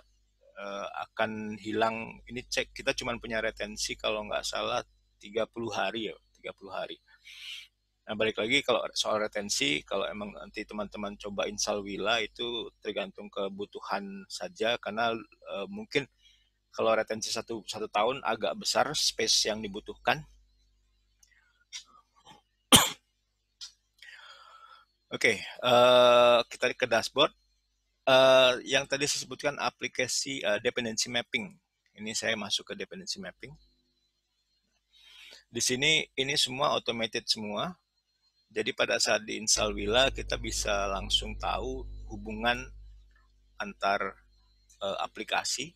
akan hilang. Ini cek, kita cuma punya retensi kalau nggak salah 30 hari ya, 30 hari. Nah, balik lagi kalau soal retensi, kalau emang nanti teman-teman coba install Wila, itu tergantung kebutuhan saja, karena mungkin kalau retensi satu tahun agak besar space yang dibutuhkan. Oke, kita ke dashboard. Yang tadi saya sebutkan aplikasi dependency mapping. Ini saya masuk ke dependency mapping. Di sini ini semua automated semua. Jadi pada saat diinstal Wila, kita bisa langsung tahu hubungan antar aplikasi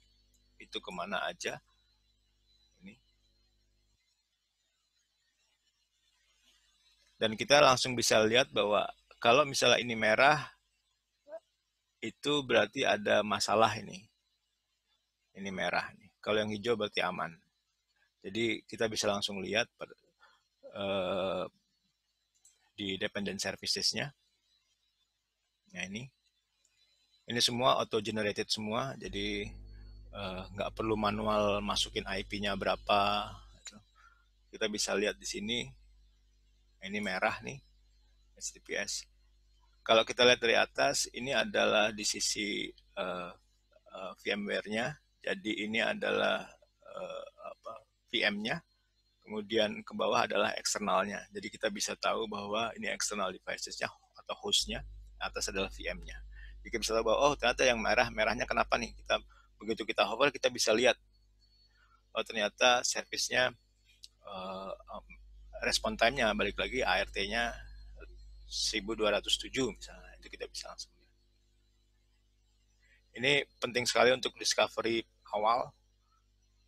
itu kemana aja. Ini. Dan kita langsung bisa lihat bahwa kalau misalnya ini merah, itu berarti ada masalah ini. Ini merah. Kalau yang hijau berarti aman. Jadi kita bisa langsung lihat di dependent services-nya. Nah, ini semua auto generated semua, jadi nggak perlu manual masukin IP-nya berapa. Kita bisa lihat di sini, ini merah nih, HTTPS. Kalau kita lihat dari atas, ini adalah di sisi VMware-nya, jadi ini adalah VM-nya, kemudian ke bawah adalah eksternalnya. Jadi kita bisa tahu bahwa ini external devices-nya atau host-nya, atas adalah VM-nya. Jadi kita bisa tahu bahwa, oh ternyata yang merahnya kenapa nih? Begitu kita hover, kita bisa lihat, oh ternyata servisnya respon time-nya, balik lagi ART-nya 1207 misalnya, itu kita bisa langsung lihat. Ini penting sekali untuk discovery awal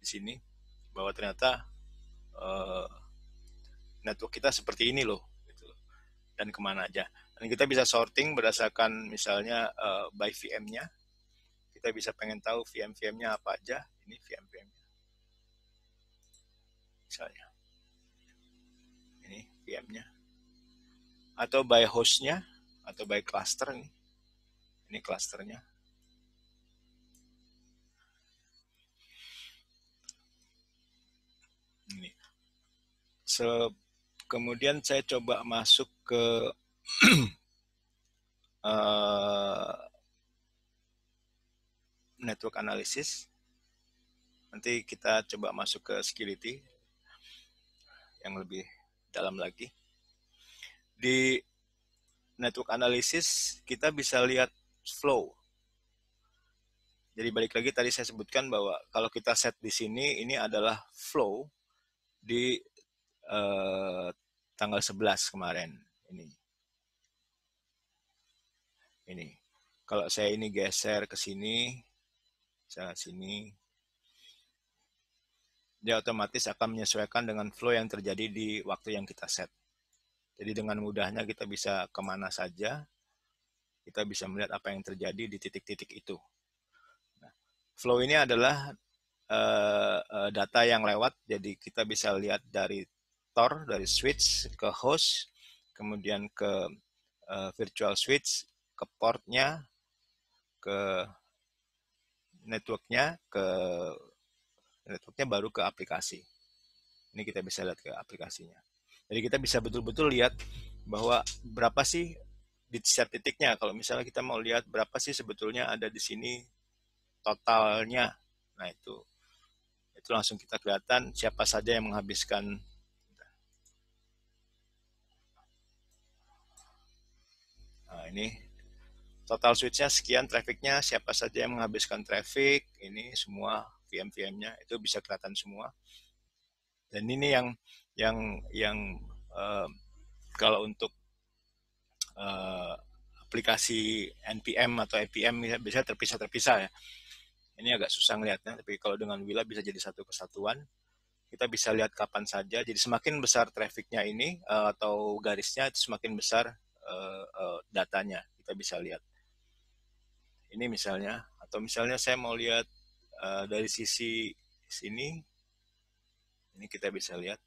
di sini, bahwa ternyata uh, network kita seperti ini loh, gitu, dan kemana aja. Dan kita bisa sorting berdasarkan misalnya by VM-nya. Kita bisa pengen tahu VM-VM-nya apa aja. Ini VM-VM-nya misalnya. Ini VM-nya. Atau by host-nya, atau by cluster nih. Ini clusternya. Ini. Kemudian saya coba masuk ke network analysis. Nanti kita coba masuk ke security yang lebih dalam lagi. Di network analysis kita bisa lihat flow. Jadi balik lagi tadi saya sebutkan bahwa kalau kita set di sini, ini adalah flow di tanggal 11 kemarin. Ini. Kalau saya ini geser ke sini, saya sini, dia otomatis akan menyesuaikan dengan flow yang terjadi di waktu yang kita set. Jadi dengan mudahnya kita bisa kemana saja, kita bisa melihat apa yang terjadi di titik-titik itu. Nah, flow ini adalah data yang lewat, jadi kita bisa lihat dari Tor, dari switch ke host, kemudian ke virtual switch, ke portnya, ke networknya, baru ke aplikasi. Ini kita bisa lihat ke aplikasinya. Jadi kita bisa betul-betul lihat bahwa berapa sih di setiap titiknya. Kalau misalnya kita mau lihat berapa sih sebetulnya ada di sini totalnya. Nah, itu langsung kita kelihatan siapa saja yang menghabiskan. Nah, ini total switch-nya sekian, trafficnya siapa saja yang menghabiskan traffic, ini semua VM-VM-nya itu bisa kelihatan semua. Dan ini yang kalau untuk aplikasi NPM atau APM bisa terpisah ya. Ini agak susah ngelihatnya, tapi kalau dengan Willa bisa jadi satu kesatuan. Kita bisa lihat kapan saja. Jadi semakin besar trafficnya ini atau garisnya, itu semakin besar datanya. Kita bisa lihat. Ini misalnya, atau misalnya saya mau lihat dari sisi sini, ini kita bisa lihat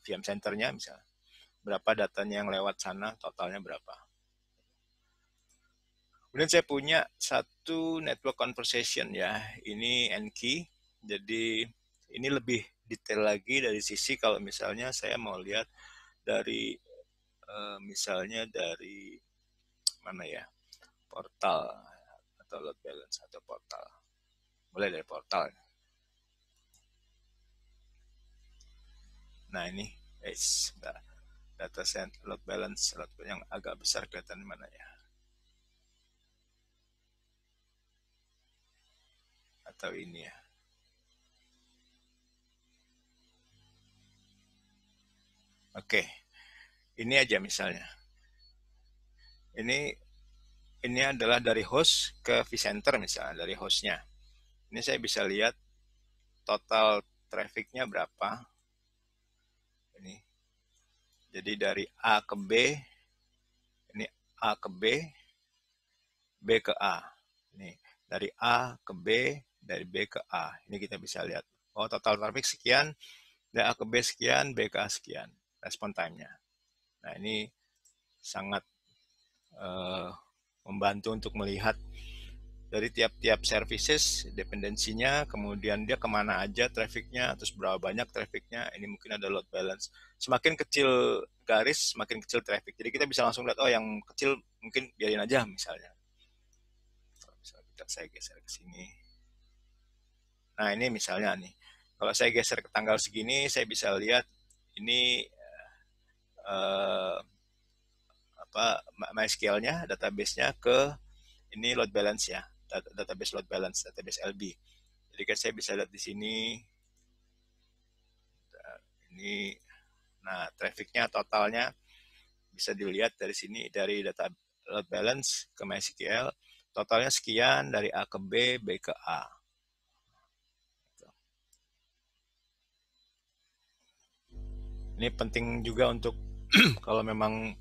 VM centernya misalnya. Berapa datanya yang lewat sana, totalnya berapa. Kemudian saya punya satu network conversation ya, ini N-key. Jadi ini lebih detail lagi dari sisi kalau misalnya saya mau lihat dari misalnya dari mana ya, portal atau load balance atau portal. Mulai dari portal. Nah ini data set load balance yang agak besar kelihatan mana ya. Atau ini ya. Oke, ini aja misalnya. Ini adalah dari host ke vCenter misalnya, dari hostnya. Ini saya bisa lihat total trafficnya berapa. Ini. Jadi dari A ke B, ini A ke B, B ke A. Ini dari A ke B, dari B ke A. Ini kita bisa lihat. Oh, total traffic sekian, dari A ke B sekian, B ke A sekian. Respon time-nya. Nah, ini sangat membantu untuk melihat dari tiap-tiap services dependensinya, kemudian dia kemana aja trafficnya, terus berapa banyak trafficnya. Ini mungkin ada load balance. Semakin kecil garis, semakin kecil traffic. Jadi kita bisa langsung lihat, oh yang kecil mungkin biarin aja misalnya. Misalnya saya geser ke sini. Nah ini misalnya nih, kalau saya geser ke tanggal segini, saya bisa lihat ini MySQL-nya, database-nya ke ini load balance ya, database load balance, database LB. Jadi kan saya bisa lihat di sini, ini, nah trafficnya totalnya bisa dilihat dari sini, dari data load balance ke MySQL, totalnya sekian dari A ke B, B ke A. Ini penting juga untuk kalau memang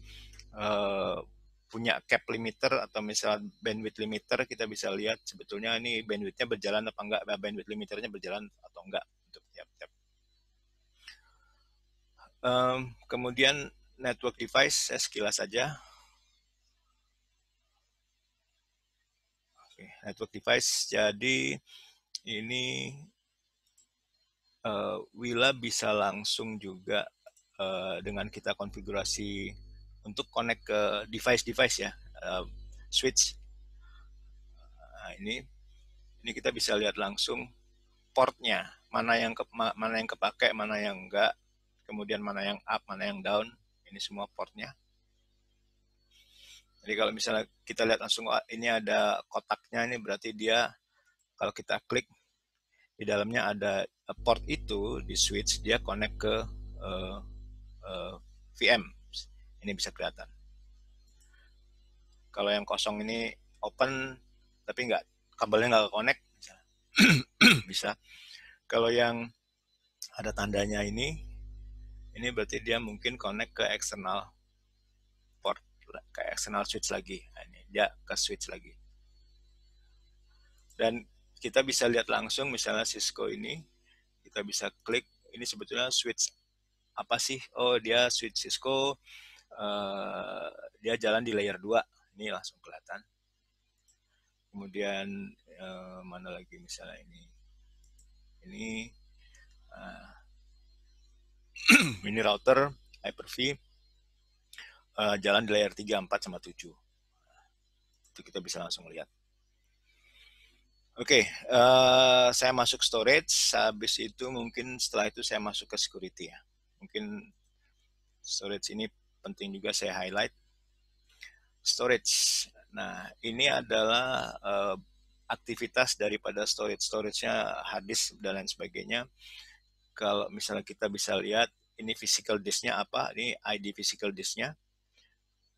punya cap limiter atau misal bandwidth limiter, kita bisa lihat sebetulnya ini bandwidthnya berjalan apa enggak, bandwidth limiternya berjalan atau enggak untuk tiap-tiap. Kemudian network device, saya sekilas saja. Network device, jadi ini Wila bisa langsung juga dengan kita konfigurasi untuk connect ke device-device ya, switch. Nah, ini kita bisa lihat langsung portnya, mana yang kepake, mana yang enggak, kemudian mana yang up, mana yang down, ini semua portnya. Jadi kalau misalnya kita lihat langsung ini ada kotaknya, ini berarti dia kalau kita klik di dalamnya ada port itu di switch, dia connect ke VM. Ini bisa kelihatan. Kalau yang kosong ini open tapi nggak, kabelnya nggak connect bisa. Kalau yang ada tandanya ini berarti dia mungkin connect ke external port, ke external switch lagi. Nah, ini dia ke switch lagi. Dan kita bisa lihat langsung misalnya Cisco ini, kita bisa klik, ini sebetulnya switch apa sih? Oh, dia switch Cisco, dia jalan di layer 2. Ini langsung kelihatan. Kemudian mana lagi misalnya ini ini router Hyper-V jalan di layer 3, 4, sama 7. Itu kita bisa langsung lihat. Oke, saya masuk storage, habis itu mungkin setelah itu saya masuk ke security ya. Mungkin storage ini penting juga saya highlight. Storage, nah ini adalah aktivitas daripada storage-nya, hard disk dan lain sebagainya. Kalau misalnya kita bisa lihat, ini physical disk-nya apa, ini ID physical disk-nya.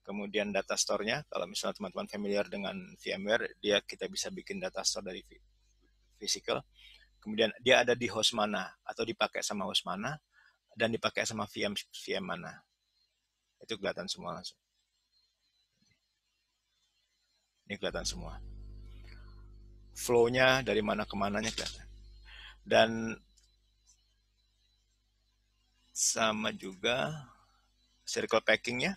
Kemudian data store-nya, kalau misalnya teman-teman familiar dengan VMware, kita bisa bikin data store dari physical. Kemudian dia ada di host mana, atau dipakai sama host mana, dan dipakai sama VM mana. Itu kelihatan semua langsung. Ini kelihatan semua. Flow-nya dari mana ke mananya kelihatan. Dan sama juga circle packing-nya.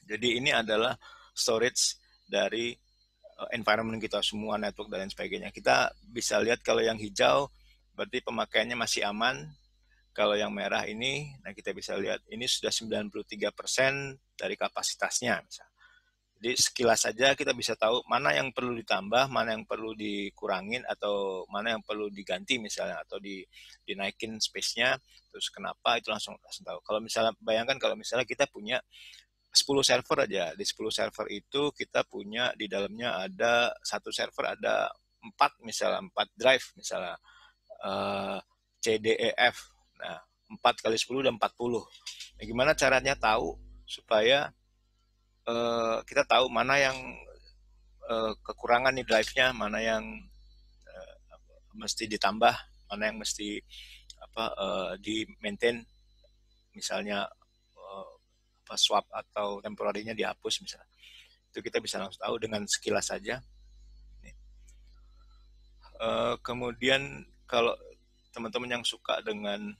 Jadi ini adalah storage dari environment kita semua, network dan lain sebagainya. Kita bisa lihat kalau yang hijau berarti pemakaiannya masih aman. Kalau yang merah ini, nah kita bisa lihat ini sudah 93% dari kapasitasnya. Jadi sekilas saja kita bisa tahu mana yang perlu ditambah, mana yang perlu dikurangin, atau mana yang perlu diganti misalnya, atau dinaikin space-nya, terus kenapa, itu langsung tahu. Kalau misalnya, bayangkan kalau misalnya kita punya 10 server aja, di 10 server itu kita punya di dalamnya ada satu server ada 4 misalnya, 4 drive misalnya, C, D, E, F. Nah, 4 kali 10 udah 40. Nah, gimana caranya tahu supaya kita tahu mana yang kekurangan nih drive-nya, mana yang mesti ditambah, mana yang mesti di maintain, misalnya swap atau temporarinya dihapus misalnya. Itu kita bisa langsung tahu dengan sekilas saja. Kemudian kalau teman-teman yang suka dengan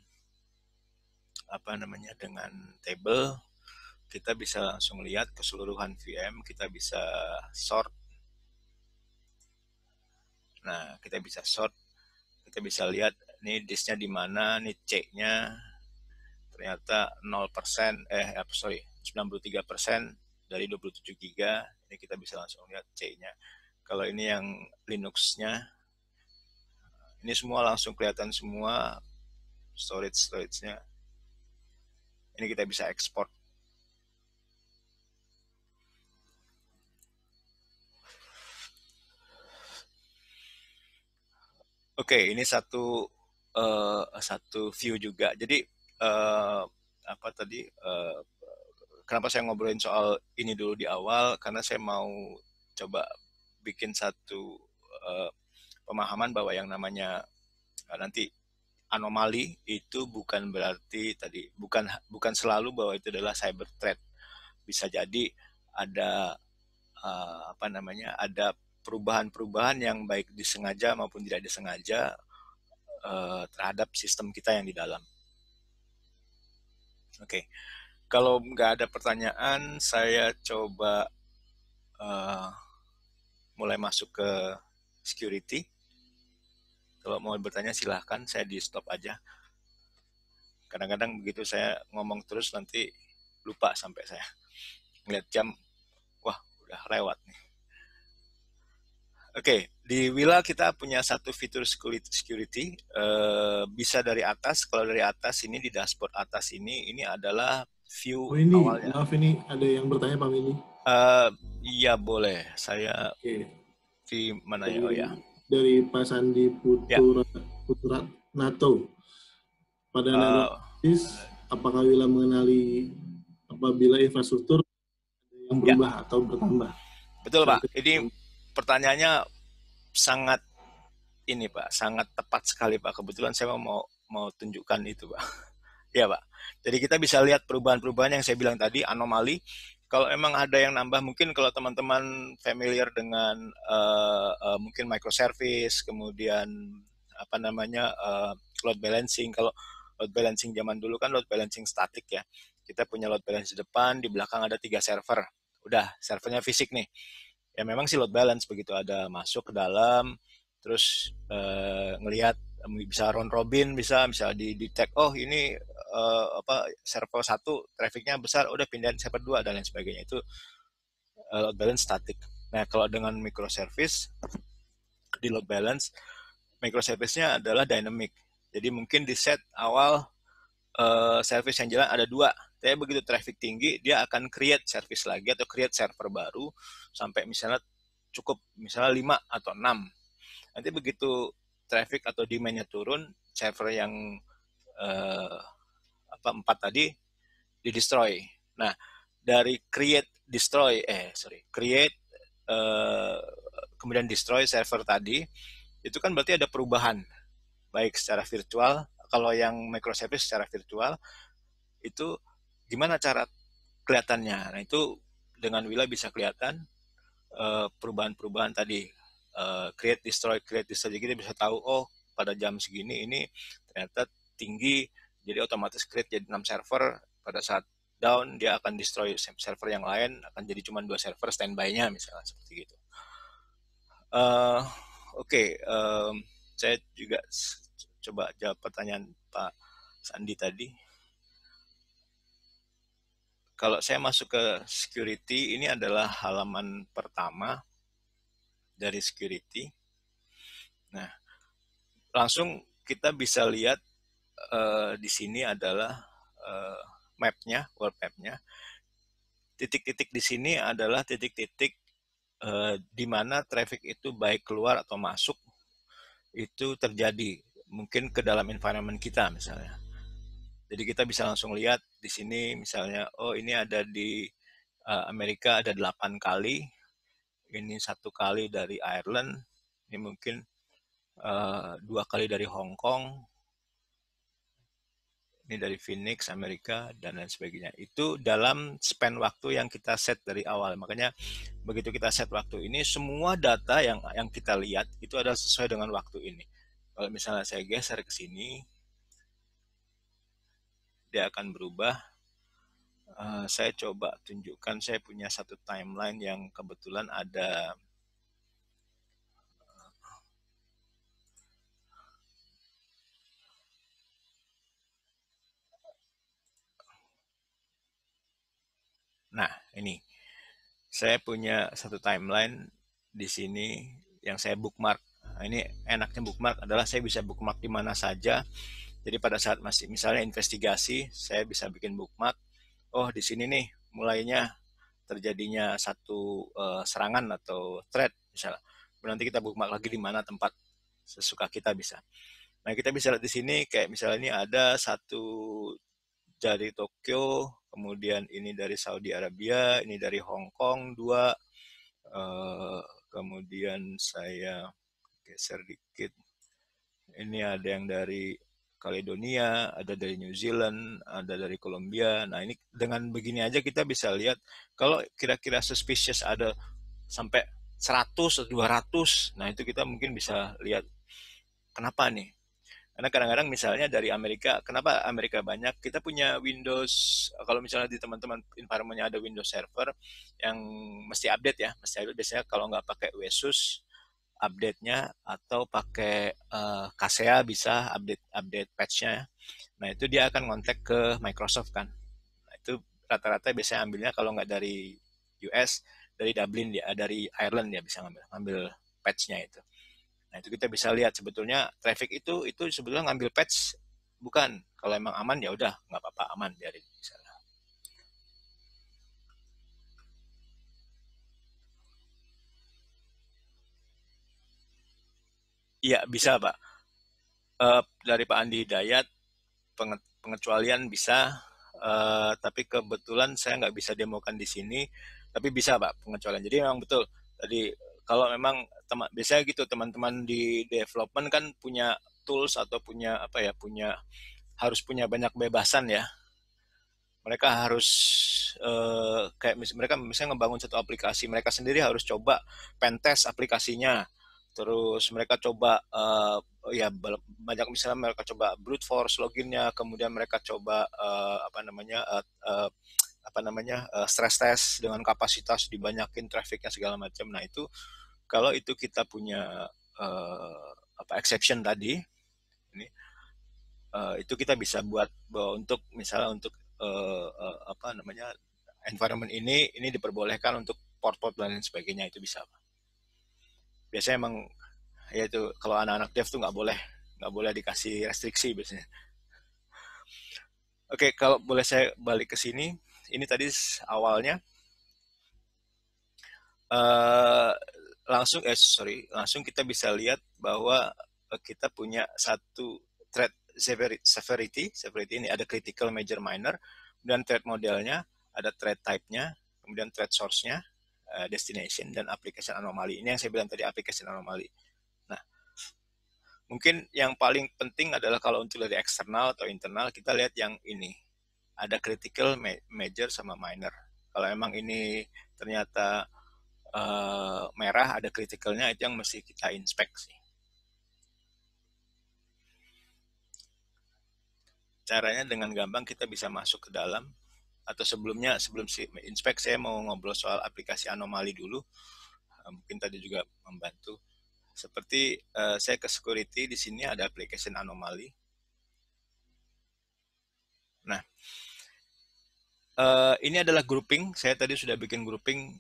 dengan table, kita bisa langsung lihat keseluruhan VM, kita bisa sort. Nah, kita bisa sort, kita bisa lihat nih disknya di mana, nih C-nya ternyata 0%, 93% dari 27 GB. Ini kita bisa langsung lihat C-nya. Kalau ini yang Linux-nya, ini semua langsung kelihatan semua storage-nya. Ini kita bisa ekspor. Oke, ini satu view juga. Jadi kenapa saya ngobrolin soal ini dulu di awal? Karena saya mau coba bikin satu pemahaman bahwa yang namanya nanti anomali itu bukan berarti tadi bukan selalu bahwa itu adalah cyber threat. Bisa jadi ada ada perubahan-perubahan yang baik disengaja maupun tidak disengaja terhadap sistem kita yang di dalam. Oke, kalau nggak ada pertanyaan, saya coba mulai masuk ke security. Kalau mau bertanya silahkan, saya di stop aja. Kadang-kadang begitu saya ngomong terus nanti lupa sampai saya ngeliat jam, wah udah lewat nih. Oke, di Wila kita punya satu fitur security, bisa dari atas. Kalau dari atas ini di dashboard atas ini adalah view awalnya. Maaf ini ada yang bertanya Pak Mini. Iya boleh, saya di mana ya? Oh ya. Dari Pak Sandi Putra NATO. Pada analisis, apakah Wila mengenali apabila infrastruktur yang berubah atau bertambah? Betul Pak, ini pertanyaannya sangat sangat tepat sekali Pak. Kebetulan saya mau tunjukkan itu Pak. Ya Pak. Jadi kita bisa lihat perubahan-perubahan yang saya bilang tadi, anomali. Kalau emang ada yang nambah, mungkin kalau teman-teman familiar dengan mungkin microservice, kemudian load balancing. Kalau load balancing zaman dulu kan load balancing statik ya. Kita punya load balance di depan, di belakang ada 3 server. Udah, servernya fisik nih. Ya memang sih load balance begitu ada masuk ke dalam, terus ngelihat bisa round robin, bisa di detect ini server 1 trafficnya besar, udah pindahin server 2 dan lain sebagainya. Itu load balance static. Nah kalau dengan microservice di load balance, microservice-nya adalah dynamic. Jadi mungkin di set awal service yang jalan ada 2, tapi begitu traffic tinggi dia akan create service lagi atau create server baru sampai misalnya cukup 5 atau 6. Nanti begitu traffic atau demand-nya turun, server yang 4 tadi di destroy. Nah, dari create kemudian destroy server tadi, itu kan berarti ada perubahan baik secara virtual. Kalau yang microservice secara virtual itu gimana cara kelihatannya. Nah, itu dengan Wila bisa kelihatan perubahan-perubahan tadi, create destroy. Jadi kita bisa tahu pada jam segini ini ternyata tinggi, jadi otomatis create jadi 6 server. Pada saat down dia akan destroy server yang lain, akan jadi cuma 2 server standby-nya misalnya seperti itu. Oke, saya juga coba jawab pertanyaan Pak Sandi tadi. Kalau saya masuk ke security, ini adalah halaman pertama dari security. Nah, langsung kita bisa lihat di sini adalah map-nya, world map-nya. Titik-titik di sini adalah titik-titik di mana traffic itu baik keluar atau masuk itu terjadi, mungkin ke dalam environment kita misalnya. Jadi kita bisa langsung lihat di sini misalnya, ini ada di Amerika ada 8 kali, ini 1 kali dari Ireland, ini mungkin 2 kali dari Hong Kong, ini dari Phoenix, Amerika, dan lain sebagainya. Itu dalam span waktu yang kita set dari awal. Makanya begitu kita set waktu ini, semua data yang kita lihat itu adalah sesuai dengan waktu ini. Kalau misalnya saya geser ke sini, dia akan berubah. Saya coba tunjukkan, saya punya satu timeline yang kebetulan ada nah ini saya punya satu timeline di sini yang saya bookmark. Nah, ini enaknya bookmark adalah saya bisa bookmark di mana saja. Jadi pada saat masih misalnya investigasi, saya bisa bikin bookmark. Di sini nih mulainya terjadinya satu serangan atau threat misalnya. Nanti kita bookmark lagi di mana tempat sesuka kita bisa. Nah kita bisa lihat di sini kayak misalnya ini ada satu dari Tokyo, kemudian ini dari Saudi Arabia, ini dari Hong Kong 2, kemudian saya geser dikit. Ini ada yang dari Caledonia, ada dari New Zealand, ada dari Kolombia. Nah, ini dengan begini aja kita bisa lihat kalau kira-kira suspicious ada sampai 100 atau 200. Nah, itu kita mungkin bisa lihat kenapa nih. Karena kadang-kadang misalnya dari Amerika, kenapa Amerika banyak? Kita punya Windows, kalau misalnya di teman-teman environment-nya ada Windows Server yang mesti update ya, mesti update biasanya kalau nggak pakai WSUS update-nya atau pakai Kasea bisa update patch-nya. Nah, itu dia akan kontak ke Microsoft kan. Nah, itu rata-rata biasanya ambilnya kalau nggak dari US, dari Dublin dia, dari Ireland dia bisa ngambil patch-nya itu. Nah, itu kita bisa lihat sebetulnya traffic itu sebetulnya ngambil patch bukan. Kalau emang aman ya udah nggak apa-apa, aman biarin misalnya. Iya bisa Pak. Dari Pak Andi Hidayat pengecualian bisa, tapi kebetulan saya nggak bisa demokan di sini, tapi bisa Pak pengecualian. Jadi memang betul tadi kalau memang biasanya gitu teman-teman di development kan punya tools atau punya apa ya, harus punya banyak kebebasan ya. Mereka harus kayak mereka misalnya ngebangun satu aplikasi, mereka sendiri harus coba pentest aplikasinya, terus mereka coba ya banyak misalnya mereka coba brute force loginnya, kemudian mereka coba apa namanya stress test dengan kapasitas dibanyakin trafficnya segala macam. Nah itu kalau itu kita punya exception tadi ini itu kita bisa buat bahwa untuk misalnya untuk apa namanya environment ini diperbolehkan untuk port-port dan lain sebagainya itu bisa. Biasanya emang ya itu kalau anak-anak dev tuh nggak boleh dikasih restriksi biasanya. Oke, kalau boleh saya balik ke sini, ini tadi awalnya uh, langsung kita bisa lihat bahwa kita punya satu threat severity ini ada critical, major, minor, dan threat modelnya, ada threat type-nya, kemudian threat source-nya, destination, dan application anomaly. Ini yang saya bilang tadi application anomaly. Nah, mungkin yang paling penting adalah kalau untuk dari eksternal atau internal kita lihat yang ini ada critical, major, sama minor. Kalau emang ini ternyata merah ada critical-nya, itu yang mesti kita inspeksi. Caranya dengan gampang kita bisa masuk ke dalam, atau sebelum inspek saya mau ngobrol soal aplikasi anomali dulu. Mungkin tadi juga membantu. Seperti saya ke security, di sini ada application anomali. Nah, ini adalah grouping. Saya tadi sudah bikin grouping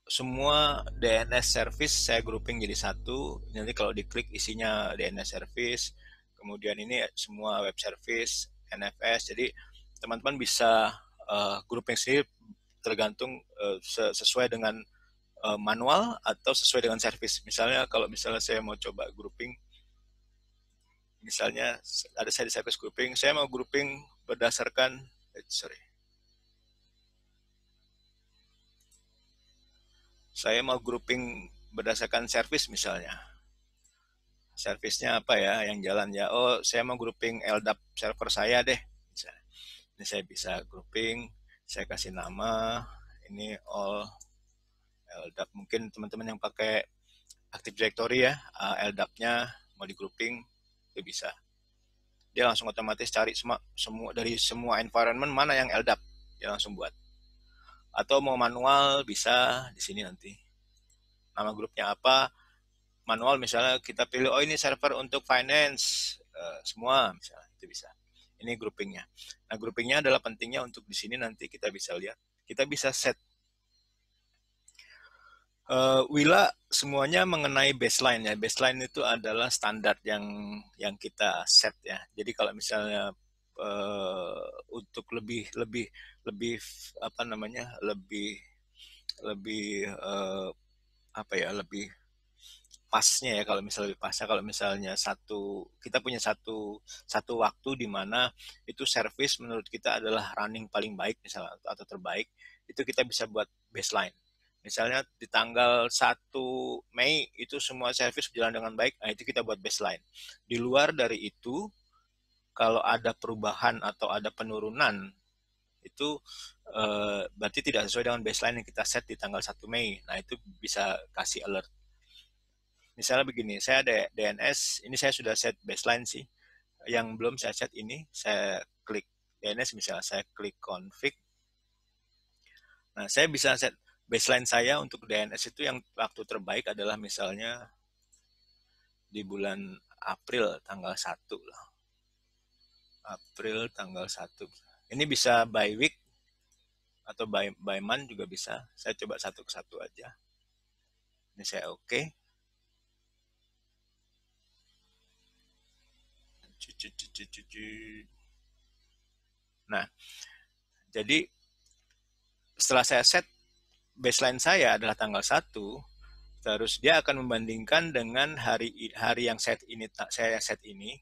semua DNS service, saya grouping jadi satu. Nanti kalau diklik isinya DNS service, kemudian ini semua web service, NFS. Jadi teman-teman bisa grouping sendiri tergantung sesuai dengan manual atau sesuai dengan service. Misalnya kalau misalnya saya mau coba grouping, misalnya ada saya di service grouping, saya mau grouping berdasarkan saya mau grouping berdasarkan service misalnya. Servisnya apa ya yang jalan ya? Oh, saya mau grouping LDAP server saya deh. Misalnya. Ini saya bisa grouping, saya kasih nama, ini all LDAP. Mungkin teman-teman yang pakai Active Directory ya, LDAP-nya mau di grouping, itu bisa. Dia langsung otomatis cari semua dari semua environment mana yang LDAP, dia langsung buat. Atau mau manual bisa di sini nanti. Nama grupnya apa? Manual misalnya kita pilih oh ini server untuk finance semua misalnya itu bisa. Ini groupingnya. Nah groupingnya adalah pentingnya untuk di sini nanti kita bisa lihat. Kita bisa set Wila semuanya mengenai baseline ya. Baseline itu adalah standar yang kita set ya. Jadi kalau misalnya untuk lebih lebih lebih apa namanya lebih lebih apa ya lebih pasnya ya kalau misalnya lebih pasnya kalau misalnya kita punya satu waktu di mana itu service menurut kita adalah running paling baik misalnya atau terbaik itu kita bisa buat baseline. Misalnya di tanggal 1 Mei itu semua service berjalan dengan baik, nah itu kita buat baseline. Di luar dari itu, kalau ada perubahan atau ada penurunan, itu berarti tidak sesuai dengan baseline yang kita set di tanggal 1 Mei. Nah itu bisa kasih alert. Misalnya begini, saya ada DNS, ini saya sudah set baseline sih. Yang belum saya set ini, saya klik DNS, misalnya saya klik config. Nah, saya bisa set baseline saya untuk DNS itu yang waktu terbaik adalah misalnya di bulan April tanggal 1 lah. April tanggal 1. Ini bisa by week atau by month juga bisa. Saya coba satu ke satu aja. Ini saya oke. Nah, jadi setelah saya set baseline saya adalah tanggal 1, terus dia akan membandingkan dengan hari yang saya set ini.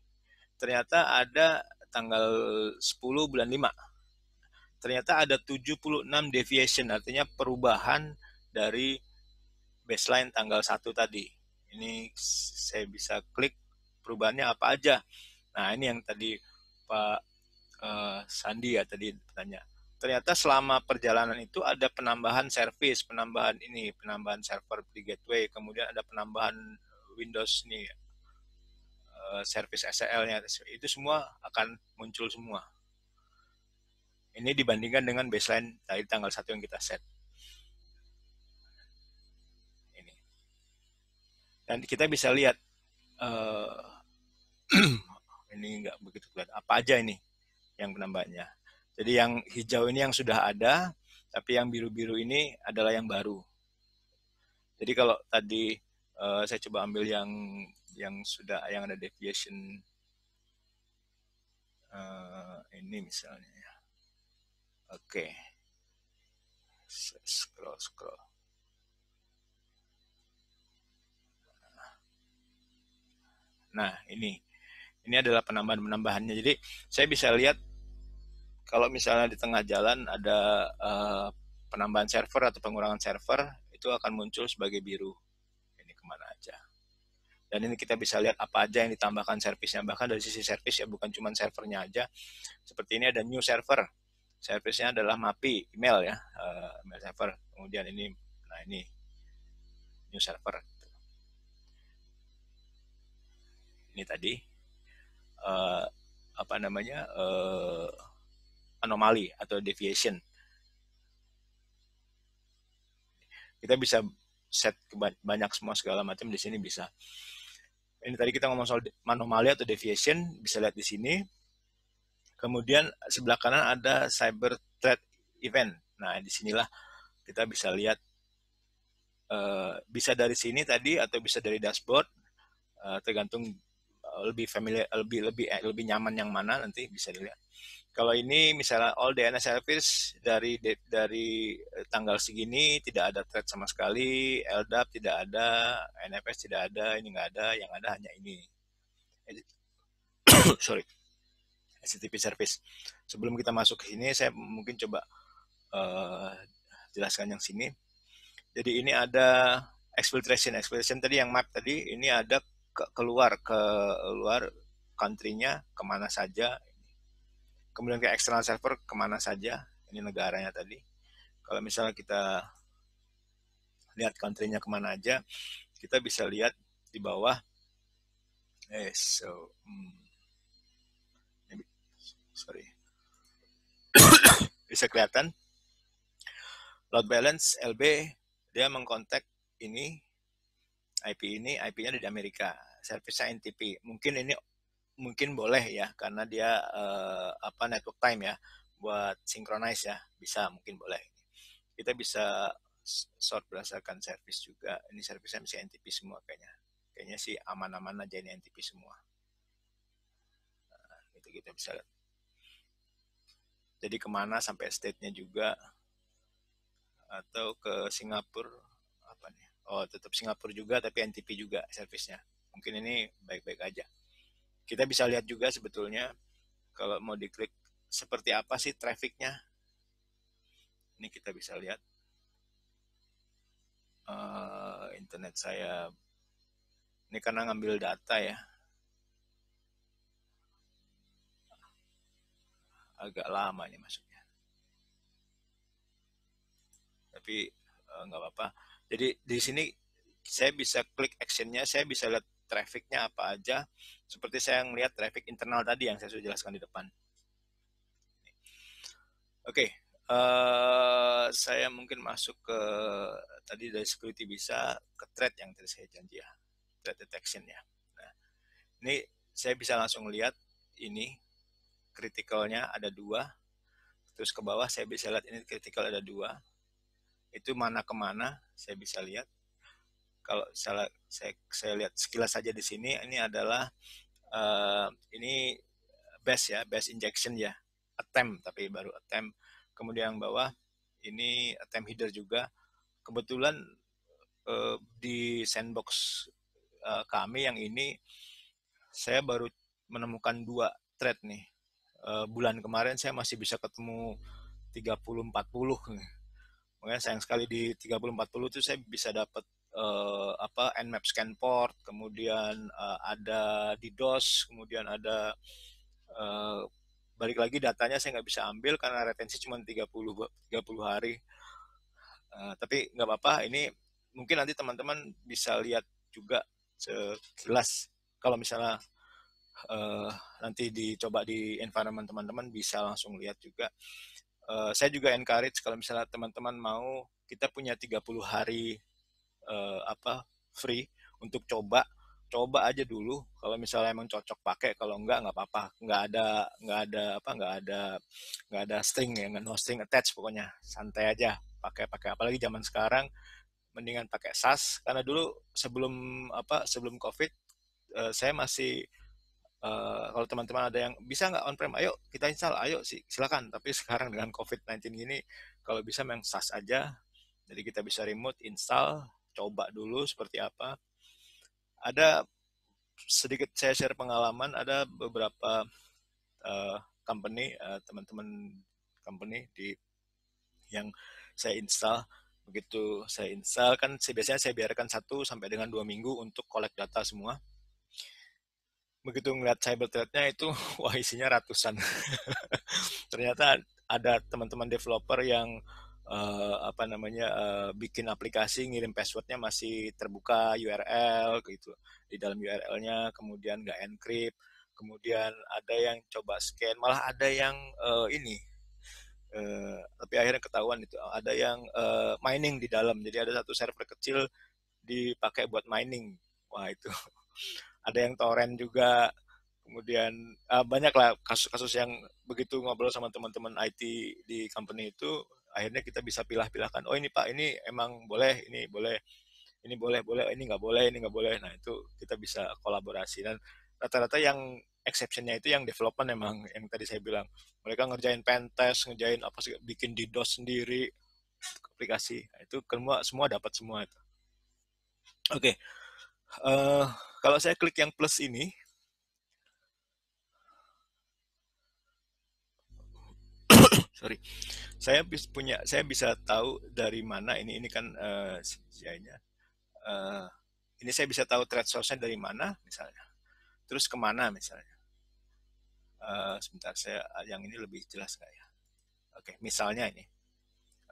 Ternyata ada tanggal 10 bulan 5. Ternyata ada 76 deviation, artinya perubahan dari baseline tanggal 1 tadi. Ini saya bisa klik perubahannya apa aja. Nah, ini yang tadi Pak Sandi ya tadi bertanya. Ternyata selama perjalanan itu ada penambahan service, penambahan server di gateway, kemudian ada penambahan Windows nih, service SSL-nya, itu semua akan muncul semua. Ini dibandingkan dengan baseline dari tanggal 1 yang kita set. Ini. Dan kita bisa lihat ini nggak begitu kelihatan. Apa aja ini yang penambahannya. Jadi yang hijau ini yang sudah ada, tapi yang biru-biru ini adalah yang baru. Jadi kalau tadi saya coba ambil yang ada deviation ini misalnya ya. Oke. Scroll. Nah, ini adalah penambahannya. Jadi saya bisa lihat kalau misalnya di tengah jalan ada penambahan server atau pengurangan server, itu akan muncul sebagai biru. Ini kemana aja. Dan ini kita bisa lihat apa aja yang ditambahkan servisnya, bahkan dari sisi servis ya, bukan cuma servernya aja. Seperti ini ada new server, servisnya adalah MAPI, email ya, email server. Kemudian ini, nah ini new server. Ini tadi apa namanya anomali atau deviation. Kita bisa set banyak semua segala macam di sini bisa. Ini tadi kita ngomong soal anomali atau deviation, bisa lihat di sini. Kemudian sebelah kanan ada cyber threat event. Nah, disinilah kita bisa lihat bisa dari sini tadi atau bisa dari dashboard, tergantung lebih familiar, lebih nyaman yang mana nanti bisa dilihat. Kalau ini misalnya all DNS service dari tanggal segini tidak ada thread sama sekali, LDAP tidak ada, NFS tidak ada, ini nggak ada, yang ada hanya ini. Sorry, HTTP service. Sebelum kita masuk ke sini, saya mungkin coba jelaskan yang sini. Jadi ini ada exfiltration tadi yang map tadi, ini ada keluar country-nya kemana saja, kemudian ke external server kemana saja, ini negaranya tadi. Kalau misalnya kita lihat country-nya kemana aja, kita bisa lihat di bawah. Sorry. Bisa kelihatan load balance LB, dia mengkontak ini IP-nya dari Amerika, servisnya NTP. Mungkin boleh ya, karena dia network time ya, buat synchronize ya, bisa, mungkin boleh. Kita bisa sort berdasarkan service juga. Ini servisnya bisa NTP semua kayaknya sih aman-aman aja, ini NTP semua. Nah, itu kita bisa lihat. Jadi kemana sampai state-nya juga, atau ke Singapura apa nih? Oh, tetap Singapura juga tapi NTP juga servisnya. Mungkin ini baik-baik aja. Kita bisa lihat juga sebetulnya kalau mau diklik seperti apa sih trafficnya. Ini kita bisa lihat. internet saya ini karena ngambil data ya, agak lama ini masuknya. Tapi nggak apa-apa. Jadi di sini saya bisa klik actionnya, saya bisa lihat trafficnya apa aja. Seperti saya ngelihat traffic internal tadi yang saya sudah jelaskan di depan. Oke, saya mungkin masuk ke tadi dari security bisa ke threat yang tadi saya janji ya, threat detection ya. Nah, ini saya bisa langsung lihat ini critical-nya ada 2, terus ke bawah saya bisa lihat ini critical ada 2, itu mana kemana saya bisa lihat. Kalau saya lihat sekilas saja di sini, ini adalah ini base ya, base injection ya, attempt tapi baru attempt. Kemudian yang bawah ini attempt header juga. Kebetulan di sandbox kami yang ini saya baru menemukan 2 thread nih. Bulan kemarin saya masih bisa ketemu 30-40 nih. Makanya sayang sekali di 30-40 itu saya bisa dapat Nmap scan port, kemudian ada DDoS, kemudian ada balik lagi datanya saya nggak bisa ambil karena retensi cuma 30 hari. Tapi nggak apa-apa, ini mungkin nanti teman-teman bisa lihat juga sekilas. Kalau misalnya nanti dicoba di environment teman-teman bisa langsung lihat juga. Saya juga encourage kalau misalnya teman-teman mau, kita punya 30 hari free untuk coba aja dulu. Kalau misalnya emang cocok pakai, kalau enggak nggak apa-apa, nggak ada string ya, no string attach, pokoknya santai aja pakai apalagi zaman sekarang mendingan pakai SaaS. Karena dulu sebelum COVID saya masih kalau teman-teman ada yang bisa nggak on-prem, ayo kita install, ayo sih silakan. Tapi sekarang dengan COVID-19 gini, kalau bisa memang SaaS aja. Jadi kita bisa remote install, coba dulu seperti apa. Ada sedikit saya share pengalaman, ada beberapa company, teman-teman company yang saya install. Begitu saya install kan biasanya saya biarkan 1 sampai dengan 2 minggu untuk collect data semua. Begitu ngeliat cyber threat-nya itu, wah isinya ratusan. Ternyata ada teman-teman developer yang bikin aplikasi, ngirim passwordnya masih terbuka URL gitu, di dalam URL-nya, kemudian nggak encrypt, kemudian ada yang coba scan, malah ada yang tapi akhirnya ketahuan itu ada yang mining di dalam, jadi ada satu server kecil dipakai buat mining. Wah itu ada yang torrent juga. Kemudian banyak lah kasus-kasus yang begitu ngobrol sama teman-teman IT di company itu, akhirnya kita bisa pilah-pilahkan, oh ini Pak, ini emang boleh, ini boleh, ini boleh, ini nggak boleh, ini nggak boleh. Nah itu kita bisa kolaborasi. Dan rata-rata yang exceptionnya itu yang development, emang yang tadi saya bilang, mereka ngerjain pentest, ngerjain apa sih, bikin DDoS sendiri aplikasi. Nah, itu semua dapat semua itu. Oke, kalau saya klik yang plus ini, sorry, saya bisa tahu dari mana ini kan ini saya bisa tahu thread source-nya dari mana misalnya, terus kemana misalnya. Sebentar, yang ini lebih jelas nggak ya? Oke, misalnya ini.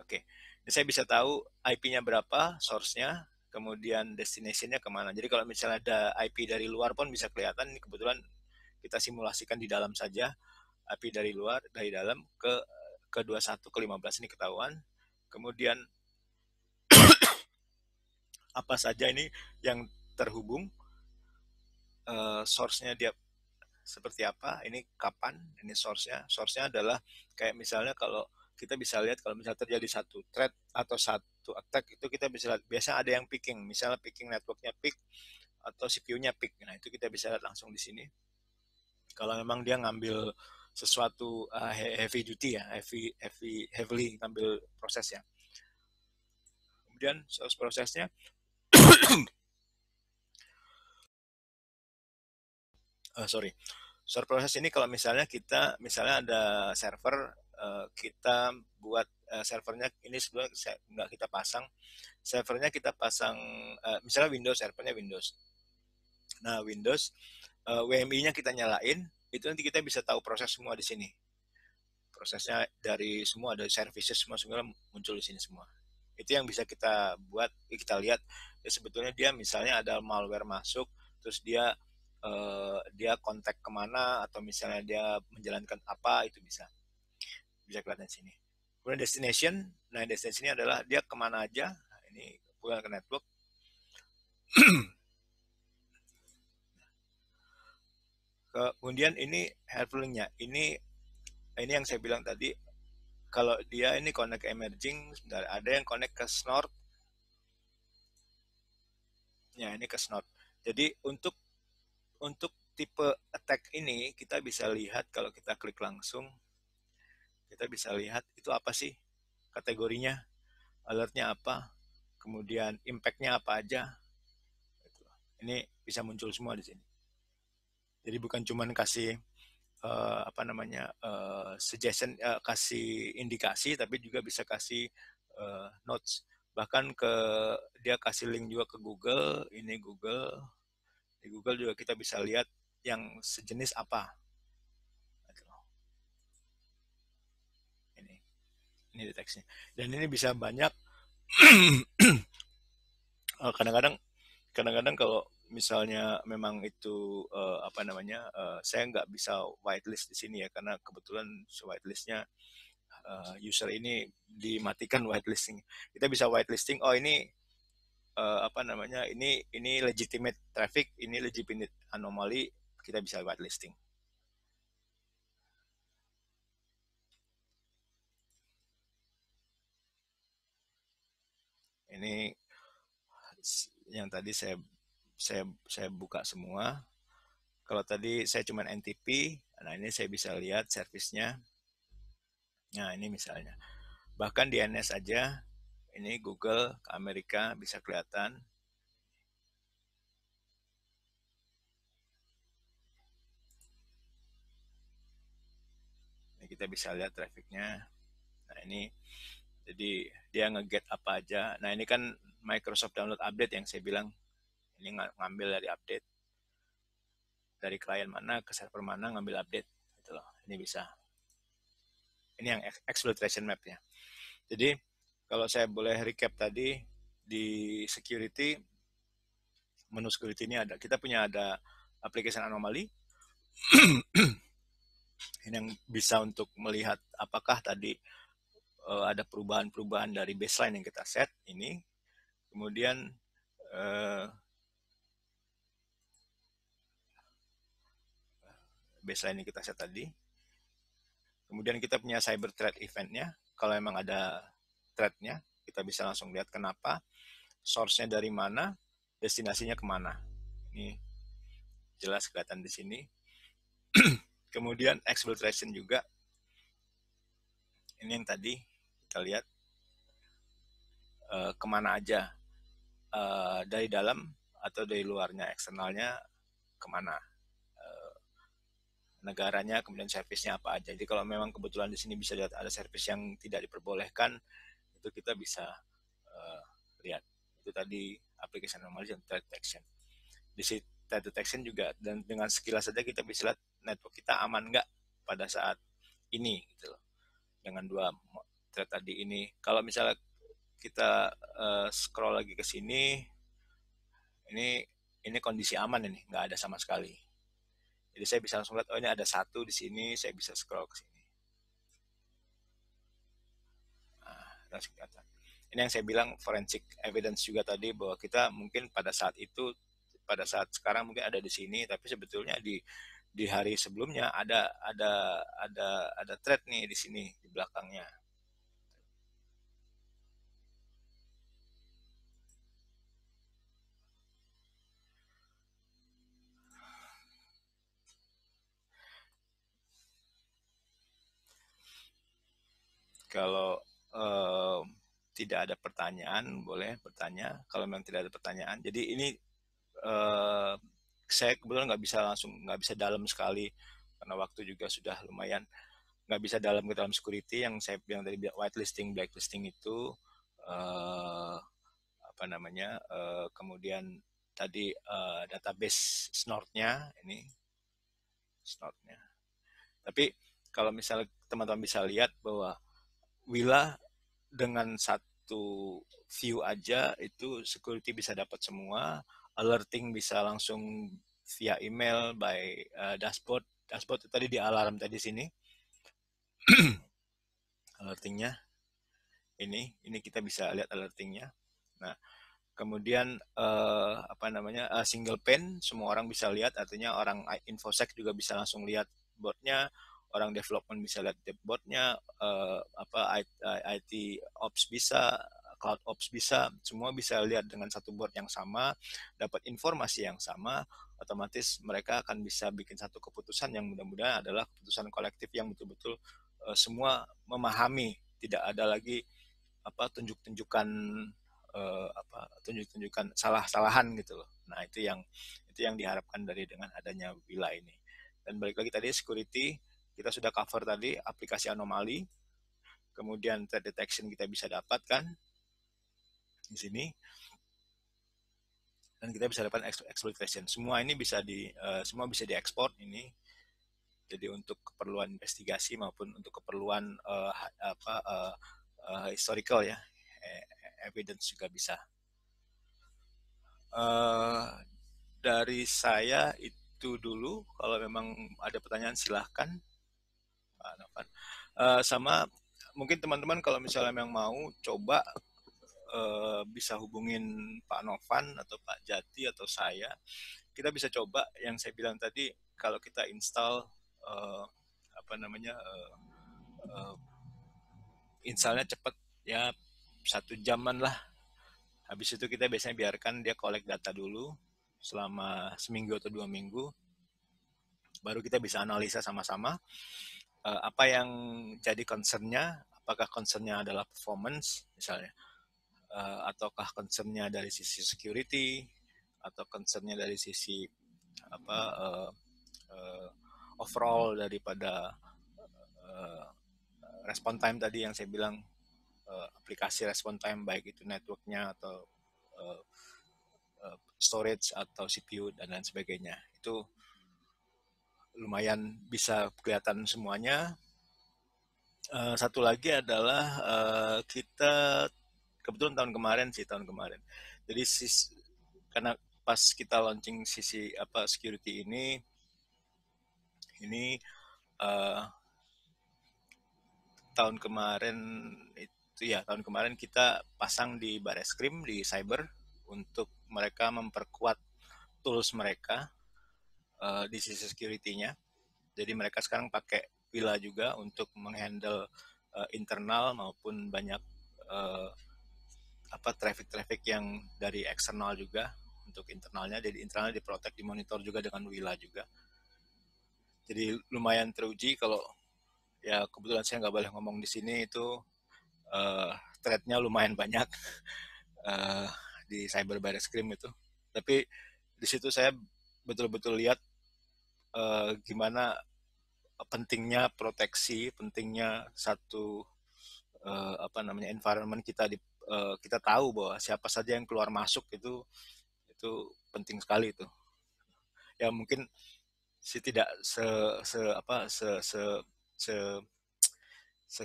Oke, ini saya bisa tahu IP-nya berapa, source-nya, kemudian destination-nya kemana. Jadi kalau misalnya ada IP dari luar pun bisa kelihatan. Ini kebetulan kita simulasikan di dalam saja, IP dari luar, dari dalam ke 21 ke 15 ini ketahuan. Kemudian apa saja ini yang terhubung, source-nya dia seperti apa, ini kapan, ini source-nya adalah kayak misalnya kalau kita bisa lihat kalau misalnya terjadi satu thread atau satu attack, itu kita bisa lihat biasa ada yang picking, misalnya picking networknya pick atau CPU-nya pick. Nah itu kita bisa lihat langsung di sini. Kalau memang dia ngambil sesuatu heavy duty ya, heavily ngambil prosesnya. Kemudian source prosesnya source proses ini kalau misalnya ada server kita buat servernya ini sebenarnya nggak kita pasang, servernya kita pasang misalnya Windows, servernya Windows. Nah Windows WMI-nya kita nyalain, itu nanti kita bisa tahu proses semua di sini. Prosesnya dari semua, dari services semua muncul di sini semua. Itu yang bisa kita buat, kita lihat ya sebetulnya dia misalnya ada malware masuk, terus dia kontak kemana, atau misalnya dia menjalankan apa, itu bisa kelihatan di sini. Kemudian destination, nah destination ini adalah dia kemana aja. Nah, ini bukan ke network. Kemudian ini helpful link-nya, ini yang saya bilang tadi, kalau dia ini connect emerging, ada yang connect ke snort. Ya, ini ke snort. Jadi untuk tipe attack ini kita bisa lihat, kalau kita klik langsung kita bisa lihat itu apa sih kategorinya, alertnya apa, kemudian impact-nya apa aja. Ini bisa muncul semua di sini. Jadi bukan cuman kasih suggestion, kasih indikasi, tapi juga bisa kasih notes. Bahkan dia kasih link juga ke Google. Ini Google, di Google juga kita bisa lihat yang sejenis apa. Ini deteksinya, dan ini bisa banyak. kadang-kadang kalau misalnya memang itu saya nggak bisa whitelist di sini ya, karena kebetulan whitelistnya user ini dimatikan whitelisting. Kita bisa whitelisting, oh ini ini legitimate traffic, ini legitimate anomaly, kita bisa whitelisting. Ini yang tadi saya buka semua. Kalau tadi saya cuma NTP, nah ini saya bisa lihat servisnya. Nah ini misalnya, bahkan DNS aja, ini Google ke Amerika bisa kelihatan. Ini kita bisa lihat trafficnya. Nah ini, jadi dia nge-get apa aja. Nah ini kan Microsoft Download Update yang saya bilang, ini ngambil dari update, dari klien mana ke server mana ngambil update, gitu loh. Ini bisa. Ini yang exploitation map-nya. Jadi kalau saya boleh recap tadi, di security, menu security ini kita punya ada application anomaly. Ini yang bisa untuk melihat apakah tadi ada perubahan-perubahan dari baseline yang kita set ini. Kemudian baseline yang kita set tadi. Kemudian kita punya cyber threat event-nya. Kalau memang ada threat-nya, kita bisa langsung lihat kenapa, source-nya dari mana, destinasinya kemana. Ini jelas kelihatan di sini. Kemudian exfiltration juga. Ini yang tadi kita lihat kemana aja, dari dalam atau dari luarnya, eksternalnya kemana, negaranya, kemudian servisnya apa aja. Jadi kalau memang kebetulan di sini bisa lihat ada servis yang tidak diperbolehkan, itu kita bisa lihat. Itu tadi application anomaly dan threat detection. Di sini threat detection juga, dan dengan sekilas saja kita bisa lihat network kita aman nggak pada saat ini, gitu loh. Dengan dua threat tadi ini, kalau misalnya kita scroll lagi ke sini, ini kondisi aman, ini nggak ada sama sekali. Jadi saya bisa langsung lihat, oh ini ada satu di sini, saya bisa scroll ke sini. Nah, ini yang saya bilang forensic evidence juga tadi, bahwa kita mungkin pada saat sekarang mungkin ada di sini, tapi sebetulnya di hari sebelumnya ada threat nih di sini di belakangnya. Kalau tidak ada pertanyaan, boleh bertanya. Kalau memang tidak ada pertanyaan, jadi ini saya kebetulan nggak bisa dalam sekali karena waktu juga sudah lumayan. nggak bisa ke dalam security yang saya bilang tadi, whitelisting, blacklisting itu uh, apa namanya, kemudian tadi database snort-nya ini snort-nya. Tapi kalau misalnya teman-teman bisa lihat bahwa Willa dengan satu view aja itu security bisa dapat semua, alerting bisa langsung via email by dashboard. Dashboard itu tadi di alarm tadi sini. Alertingnya ini kita bisa lihat alertingnya. Nah, kemudian apa namanya, single pane semua orang bisa lihat, artinya orang infosec juga bisa langsung lihat boardnya, orang development bisa lihat boardnya, apa IT ops bisa, cloud ops bisa, semua bisa lihat dengan satu board yang sama, dapat informasi yang sama, otomatis mereka akan bisa bikin satu keputusan yang mudah-mudahan adalah keputusan kolektif yang betul-betul semua memahami, tidak ada lagi apa tunjuk-tunjukkan salah-salahan gitu loh. Nah, itu yang diharapkan dari dengan adanya Willa ini. Dan balik lagi tadi security, kita sudah cover tadi aplikasi anomali, kemudian threat detection kita bisa dapatkan di sini, dan kita bisa dapat exploitation. Semua ini semua bisa diekspor ini. Jadi untuk keperluan investigasi maupun untuk keperluan historical ya, evidence juga bisa. Dari saya itu dulu. Kalau memang ada pertanyaan silahkan Pak Novan. Sama mungkin teman-teman kalau misalnya memang mau coba bisa hubungin Pak Novan atau Pak Jati atau saya. Kita bisa coba yang saya bilang tadi, kalau kita install apa namanya installnya cepat ya, 1 jaman lah. Habis itu kita biasanya biarkan dia collect data dulu selama seminggu atau 2 minggu, baru kita bisa analisa sama-sama apa yang jadi concernnya, apakah concernnya adalah performance misalnya, ataukah concernnya dari sisi security, atau concernnya dari sisi apa overall daripada respon time tadi yang saya bilang, aplikasi respon time baik itu networknya atau storage atau CPU dan lain sebagainya. Itu lumayan bisa kelihatan semuanya. Satu lagi adalah kita kebetulan tahun kemarin. Jadi karena pas kita launching sisi apa security ini tahun kemarin kita pasang di Bareskrim di cyber untuk mereka memperkuat tools mereka di sisi security-nya. Jadi mereka sekarang pakai Willa juga untuk menghandle internal maupun banyak traffic yang dari eksternal juga untuk internalnya. Jadi internalnya diprotek, dimonitor juga dengan Willa juga. Jadi lumayan teruji. Kalau ya kebetulan saya nggak boleh ngomong di sini, itu thread-nya lumayan banyak di cyber Bareskrim itu. Tapi di situ saya betul-betul lihat gimana pentingnya proteksi, pentingnya satu environment kita kita tahu bahwa siapa saja yang keluar masuk itu penting sekali itu. Ya mungkin tidak se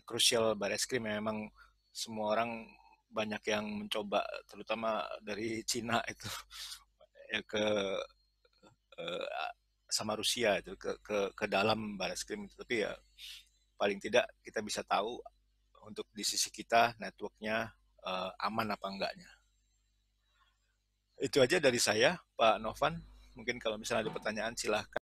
krusial Bareskrim, memang semua orang banyak yang mencoba, terutama dari Cina itu ya ke sama Rusia itu ke dalam Bareskrim. Tapi ya paling tidak kita bisa tahu untuk di sisi kita networknya aman apa enggaknya. Itu aja dari saya, Pak Novan. Mungkin kalau misalnya ada pertanyaan silahkan.